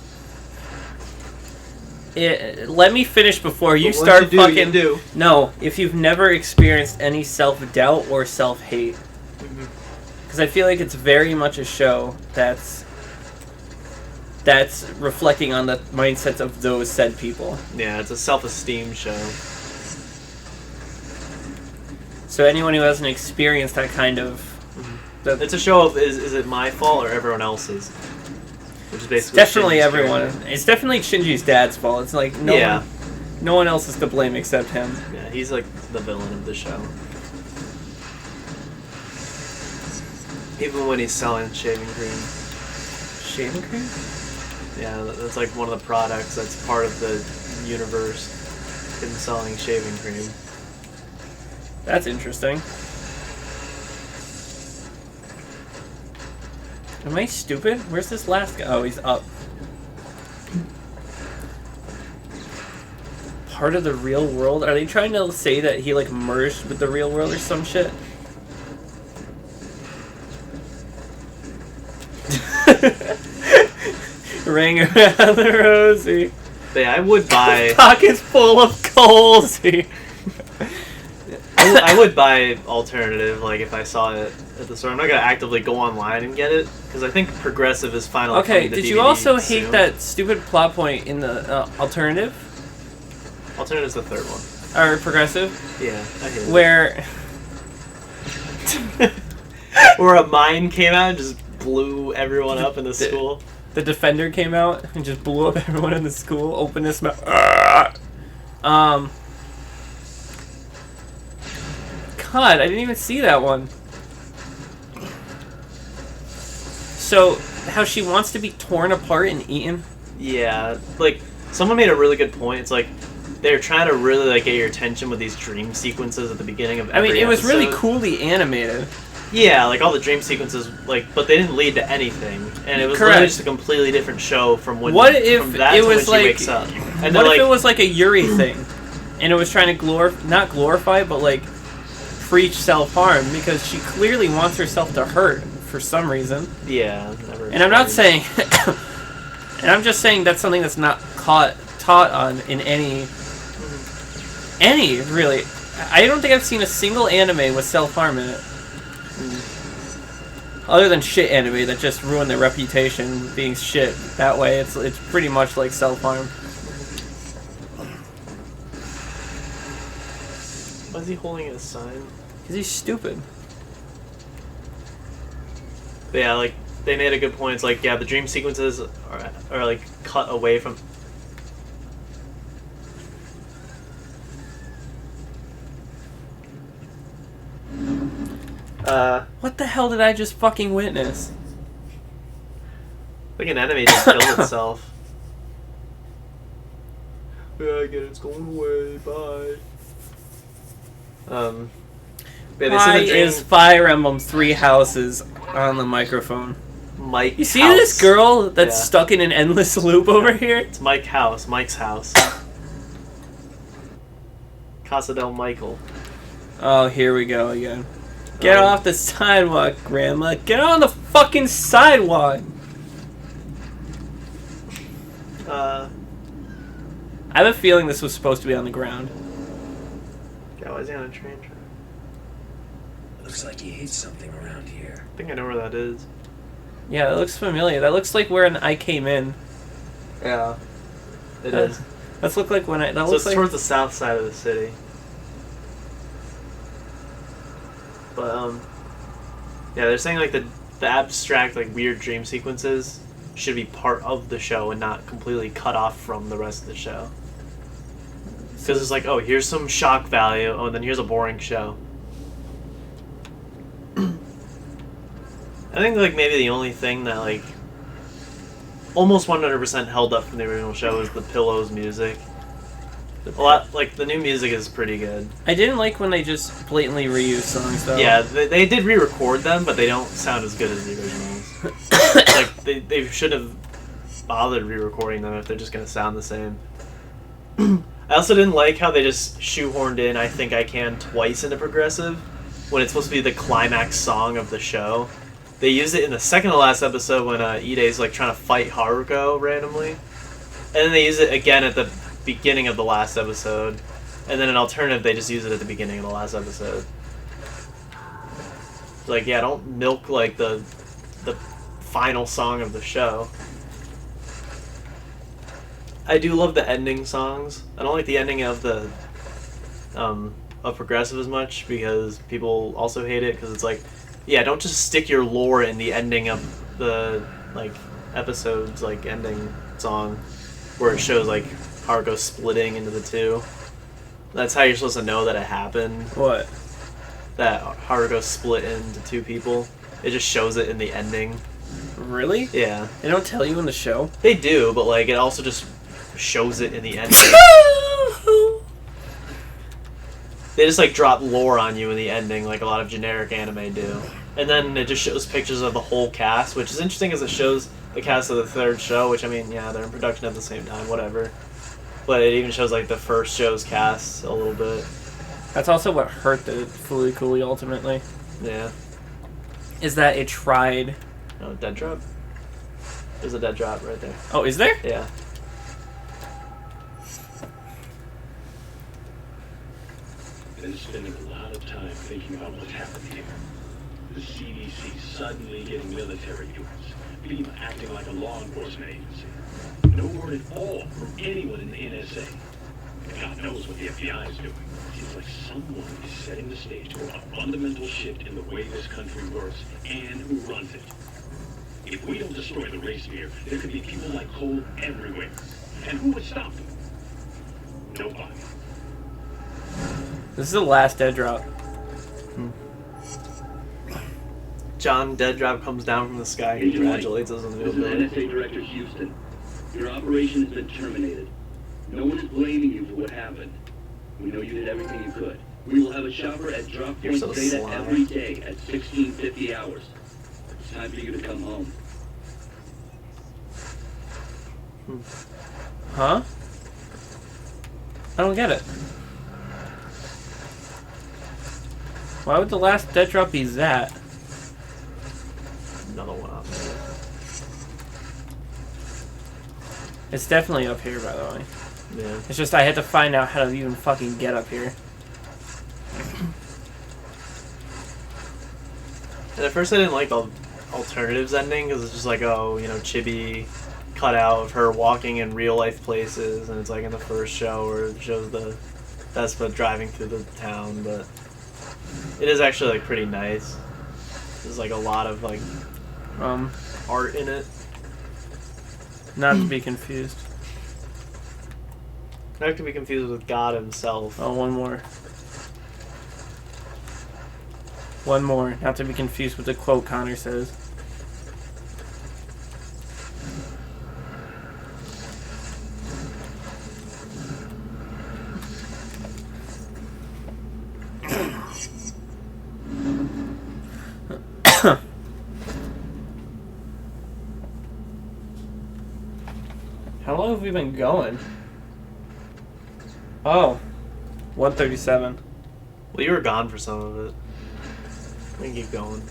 Let me finish before you But once start you do, fucking... you do. No, if you've never experienced any self-doubt or self-hate. Because I feel like it's very much a show that's reflecting on the mindsets of those said people. Yeah, it's a self-esteem show. So anyone who hasn't experienced that kind of... It's a show of is it my fault or everyone else's? Which is basically Definitely Shinji's everyone. character. It's definitely Shinji's dad's fault. It's like no one else is to blame except him. Yeah, he's like the villain of the show. Even when he's selling shaving cream. Shaving cream? Yeah, that's like one of the products that's part of the universe. Him selling shaving cream. That's interesting. Am I stupid? Where's this last guy? Oh, he's up. Part of the real world? Are they trying to say that he like merged with the real world or some shit? Ring around the rosy. Yeah, I would buy. Pockets full of coalsy. I would buy alternative, like if I saw it at the store. I'm not gonna actively go online and get it because I think Progressive is finally. Okay, coming to did DVD you also hate soon. that stupid plot point in the alternative Alternative's the third one. or Progressive, Yeah, I hate where it. Where a mine came out and just blew everyone up in the school. the Defender came out and just blew up everyone in the school? Opened his mouth. God, I didn't even see that one. So, how she wants to be torn apart and eaten? Yeah, like someone made a really good point. It's like they're trying to really like get your attention with these dream sequences at the beginning of I mean, every it was really episode. coolly animated. Yeah, like all the dream sequences, like, but they didn't lead to anything, and it was Correct. literally just a completely different show from when. What if from that it to was when she like? wakes up? And What they're if like, it was like a Yuri thing, and it was trying to not glorify, but like preach self-harm because she clearly wants herself to hurt for some reason. yeah, never. And I'm not saying, and I'm just saying that's something that's not taught on in any really. I don't think I've seen a single anime with self-harm in it. Other than shit anime that just ruined their reputation being shit. That way, it's pretty much like self-harm. Why is he holding a sign? Because he's stupid. But yeah, like they made a good point. It's like yeah, the dream sequences are like cut away from. What the hell did I just fucking witness? Like an enemy just killed itself. Yeah, I get it. It's going away. Bye. Yeah, they Why said the dream is Fire Emblem 3 Houses on the microphone? Mike. You see House. this girl that's Yeah. stuck in an endless loop over here? It's Mike's house. Casa del Michael. Oh, here we go again. Get off the sidewalk, Grandma. Get on the fucking sidewalk! I have a feeling this was supposed to be on the ground. Yeah, why is he on a train track? Looks like he hates something around here. I think I know where that is. Yeah, that looks familiar. That looks like where I came in. Yeah. It is. Let's look like when I. That So looks it's like. towards the south side of the city. But yeah, they're saying like the abstract like weird dream sequences should be part of the show and not completely cut off from the rest of the show. Because it's like, oh, here's some shock value. Oh, and then here's a boring show. I think like maybe the only thing that like almost 100% held up from the original show is the Pillows music. A lot like the new music is pretty good. I didn't like when they just blatantly reused songs though. Yeah, they did re-record them, but they don't sound as good as the originals. Like they should have bothered re-recording them if they're just gonna sound the same. I also didn't like how they just shoehorned in "I Think I Can" twice into Progressive when it's supposed to be the climax song of the show. They used it in the second to last episode when Ide's like trying to fight Haruko randomly, and then they use it again at the beginning of the last episode, and then an alternative they just use it at the beginning of the last episode. Like, yeah, don't milk like the final song of the show. I do love the ending songs. I don't like the ending of the of Progressive as much because people also hate it because it's like, yeah, don't just stick your lore in the ending of the like episode's like ending song where it shows like Haruko splitting into the two. That's how you're supposed to know that it happened. What? That Haruko split into two people. It just shows it in the ending. Really? Yeah. They don't tell you in the show? They do, but like it also just shows it in the ending. They just like drop lore on you in the ending like a lot of generic anime do. And then it just shows pictures of the whole cast, which is interesting because it shows the cast of the third show, which I mean, yeah, they're in production at the same time, whatever. But it even shows like the first show's cast a little bit. That's also what hurt the Fooly Cooly ultimately. Yeah. Is that it tried... Oh, dead drop? There's a dead drop right there. Oh, is there? Yeah. Been spending a lot of time thinking about what's happened here. The CDC suddenly getting military units, FEMA acting like a law enforcement agency. No word at all from anyone in the NSA. God knows what the FBI is doing. Seems like someone is setting the stage for a fundamental shift in the way this country works and who runs it. If we don't destroy the race sphere, there could be people like Cole everywhere. And who would stop them? Nobody. This is the last dead drop. John Dead Drop comes down from the sky and congratulates us on the new This is ability. NSA Director Houston. Your operation has been terminated. No one is blaming you for what happened. We know you did everything you could. We will have a chopper at drop You're point so Zeta sly. every day at 1650 hours. It's time for you to come home. Huh? I don't get it. Why would the last dead drop be that? Another one up there. It's definitely up here, by the way. Yeah. It's just I had to find out how to even fucking get up here. And at first I didn't like the alternatives ending because it's just like, oh, you know, Chibi cut out of her walking in real life places, and it's like in the first show where it shows the Vespa driving through the town, but it is actually like pretty nice. There's like a lot of like art in it. Not to be confused. Not to be confused with God himself. Oh, one more. One more. Not to be confused with the quote Connor says. How long have we been going? Oh, 1:37. Well, you were gone for some of it. We can keep going.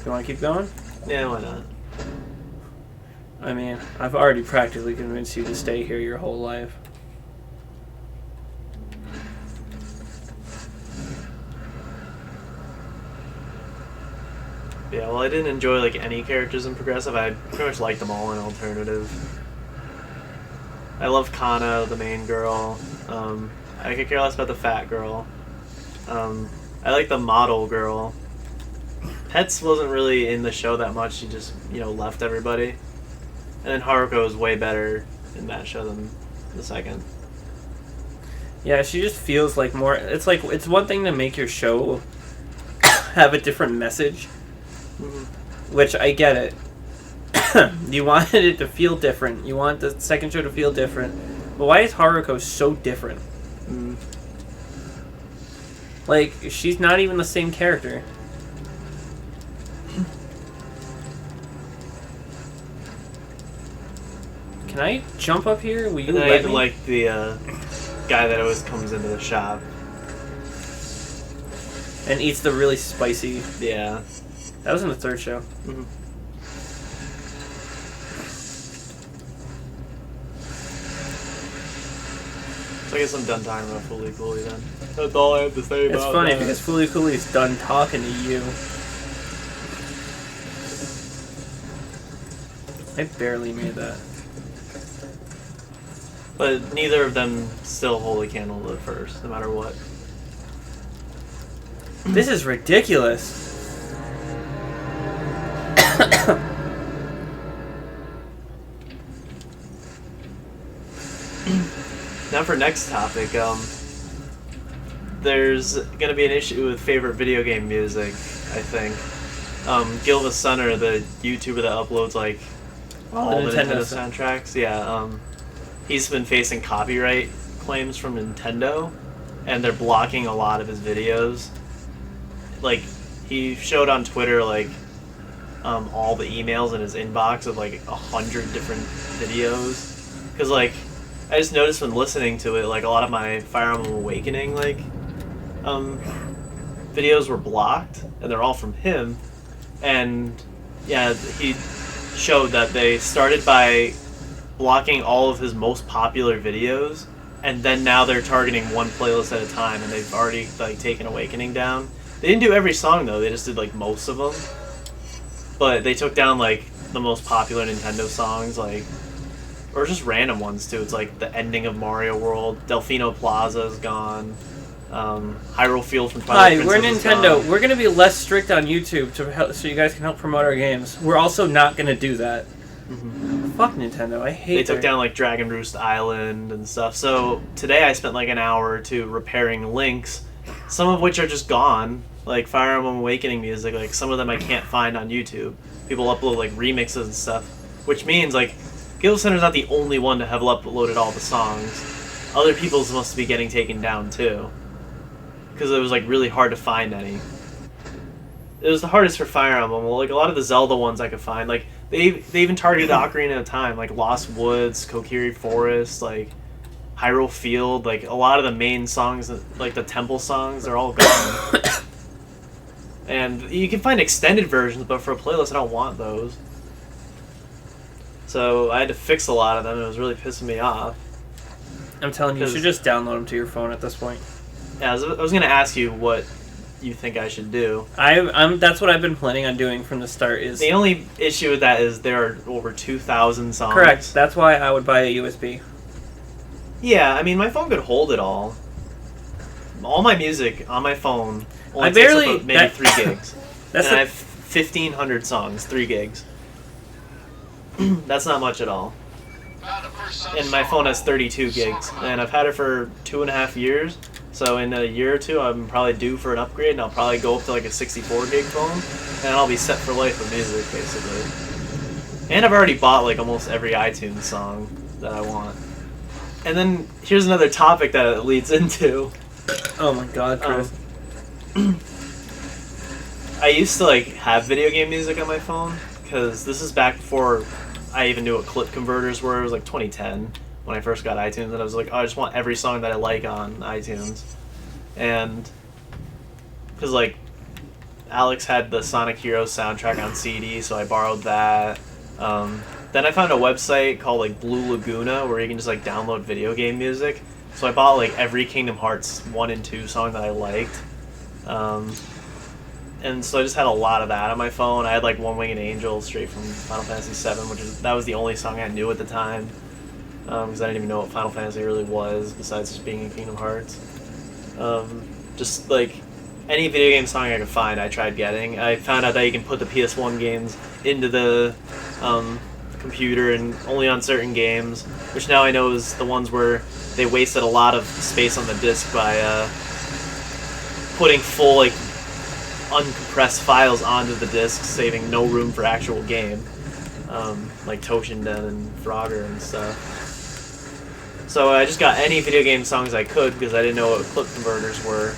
You want to keep going? Yeah, why not? I mean, I've already practically convinced you to stay here your whole life. Yeah, well, I didn't enjoy like any characters in Progressive. I pretty much liked them all in Alternative. I love Kana, the main girl. I could care less about the fat girl. I like the model girl. Pets wasn't really in the show that much. She just, you know, left everybody. And then Haruko is way better in that show than the second. Yeah, she just feels like more... It's like, it's one thing to make your show have a different message. Mm-hmm. which I get it. You wanted it to feel different. You want the second show to feel different. But why is Haruko so different? Like, she's not even the same character. Can I jump up here? Will you And I let even me? like the guy that always comes into the shop. And eats the really spicy. Yeah. That was in the third show. Mm-hmm. So I guess I'm done talking about Fooly Cooly then. That's all I have to say about It's funny that. because Fooly Cooley's done talking to you. I barely made that. But neither of them still hold a candle to the first, no matter what. This is ridiculous. Now for next topic, there's gonna be an issue with favorite video game music, I think. Gilva Sunner, the YouTuber that uploads like all the Nintendo soundtracks, he's been facing copyright claims from Nintendo, and they're blocking a lot of his videos. Like, he showed on Twitter like all the emails in his inbox of like 100 different videos, because like I just noticed when listening to it, like a lot of my Fire Emblem Awakening like videos were blocked, and they're all from him. And yeah, he showed that they started by blocking all of his most popular videos, and then now they're targeting one playlist at a time, and they've already like taken Awakening down. They didn't do every song though; they just did like most of them. But they took down like the most popular Nintendo songs, like, or just random ones too. It's like the ending of Mario World, Delfino Plaza is gone, Hyrule Field from Twilight Hi, Princess we're is Nintendo. gone. We're going to be less strict on YouTube to help, so you guys can help promote our games. We're also not going to do that. Fuck Nintendo. I hate They took their- down like Dragon Roost Island and stuff. So today I spent like an hour or two repairing links, some of which are just gone. Like Fire Emblem Awakening music, like some of them I can't find on YouTube. People upload like remixes and stuff, which means like Guild Center's not the only one to have uploaded all the songs. Other people's must be getting taken down too, because it was like really hard to find any. It was the hardest for Fire Emblem. Well, like a lot of the Zelda ones I could find, like they even targeted Ocarina of Time, like Lost Woods, Kokiri Forest, like Hyrule Field, like a lot of the main songs, like the temple songs, they're all gone. And you can find extended versions, but for a playlist I don't want those. So I had to fix a lot of them, and it was really pissing me off. I'm telling you, you should 'Cause- just download them to your phone at this point. Yeah, I was going to ask you what you think I should do. That's what I've been planning on doing from the start. Is The only issue with that is there are over 2,000 songs. correct. That's why I would buy a USB. Yeah, I mean, my phone could hold it all. All my music on my phone only I takes barely- up maybe that- 3 gigs. That's and the- I have 1,500 songs, 3 gigs. That's not much at all. And my phone has 32 gigs, and I've had it for 2.5 years. So in a year or two, I'm probably due for an upgrade, and I'll probably go up to like a 64 gig phone, and I'll be set for life with music, basically. And I've already bought like almost every iTunes song that I want. And then here's another topic that it leads into. Oh my god, Chris. I used to like have video game music on my phone, because this is back before I even knew what clip converters were. It was like 2010 when I first got iTunes, and I was like, oh, I just want every song that I like on iTunes. And because like Alex had the Sonic Heroes soundtrack on CD, so I borrowed that. Then I found a website called like Blue Laguna where you can just like download video game music. So I bought like every Kingdom Hearts 1 and 2 song that I liked. And so I just had a lot of that on my phone. I had like One Winged Angel straight from Final Fantasy VII, that was the only song I knew at the time. Because I didn't even know what Final Fantasy really was, besides just being in Kingdom Hearts. Just like any video game song I could find, I tried getting. I found out that you can put the PS1 games into the computer and only on certain games, which now I know is the ones where they wasted a lot of space on the disc by putting full like uncompressed files onto the disc, saving no room for actual game, like Toshinden and Frogger and stuff. So I just got any video game songs I could because I didn't know what clip converters were.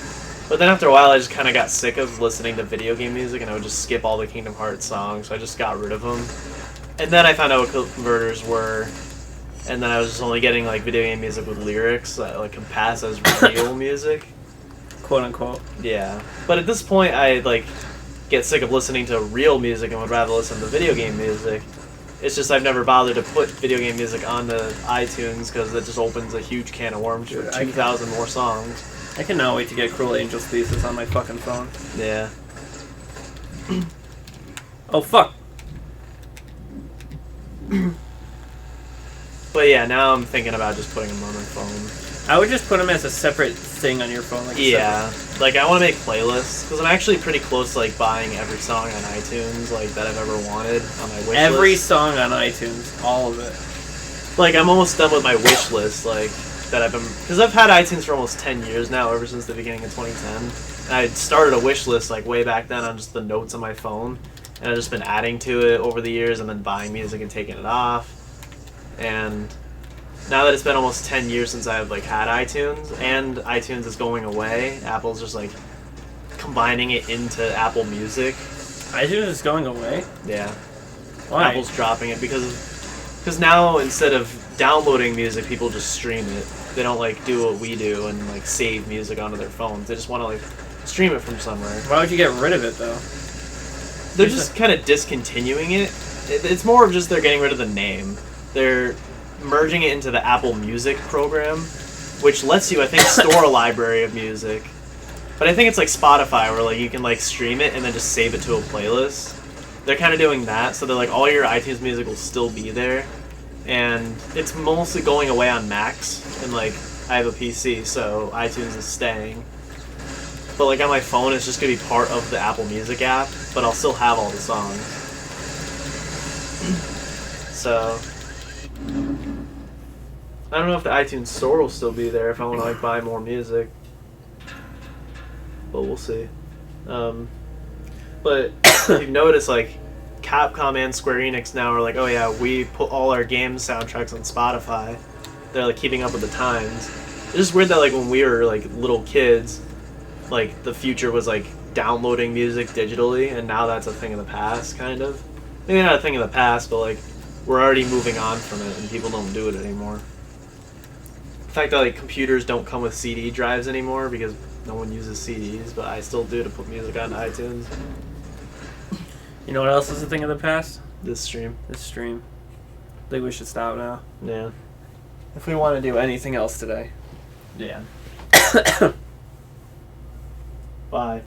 But then after a while, I just kind of got sick of listening to video game music, and I would just skip all the Kingdom Hearts songs, so I just got rid of them. And then I found out what clip converters were, and then I was just only getting like video game music with lyrics that like can pass as real music. Quote unquote. Yeah. But at this point, I like get sick of listening to real music and would rather listen to video game music. It's just I've never bothered to put video game music onto iTunes because it just opens a huge can of worms for 2,000 more songs. I cannot wait to get Cruel Angel's Thesis on my fucking phone. Yeah. Oh, fuck. But yeah, now I'm thinking about just putting them on my phone. I would just put them as a separate thing on your phone. Like yeah. Like, I want to make playlists, because I'm actually pretty close to, like, buying every song on iTunes, like, that I've ever wanted on my wish list. Every song on iTunes. All of it. Like, I'm almost done with my wish list, like, that I've been... Because I've had iTunes for almost 10 years now, ever since the beginning of 2010. And I started a wish list, like, way back then on just the notes on my phone. And I've just been adding to it over the years and then buying music and taking it off. And now that it's been almost 10 years since I've, like, had iTunes, and iTunes is going away, Apple's just, like, combining it into Apple Music. iTunes is going away? Yeah. Why? Apple's dropping it because now instead of downloading music, people just stream it. They don't like do what we do and like save music onto their phones. They just want to like stream it from somewhere. Why would you get rid of it though? They're just kind of discontinuing it. It's more of just they're getting rid of the name. They're merging it into the Apple Music program, which lets you, I think, store a library of music. But I think it's like Spotify, where like you can like stream it and then just save it to a playlist. They're kind of doing that, so they're like all your iTunes music will still be there, and it's mostly going away on Macs. And like I have a PC, so iTunes is staying. But like on my phone, it's just gonna be part of the Apple Music app, but I'll still have all the songs. So I don't know if the iTunes store will still be there if I want to like buy more music, but we'll see. But if you've noticed, like Capcom and Square Enix now are like, oh yeah, we put all our game soundtracks on Spotify. They're like keeping up with the times. It's just weird that like when we were like little kids, like the future was like downloading music digitally, and now that's a thing of the past, kind of. Maybe not a thing of the past, but like we're already moving on from it, and people don't do it anymore. The fact that like computers don't come with CD drives anymore because no one uses CDs, but I still do to put music on iTunes. You know what else is a thing of the past? This stream. This stream. I think we should stop now. Yeah. If we want to do anything else today. Yeah. Bye.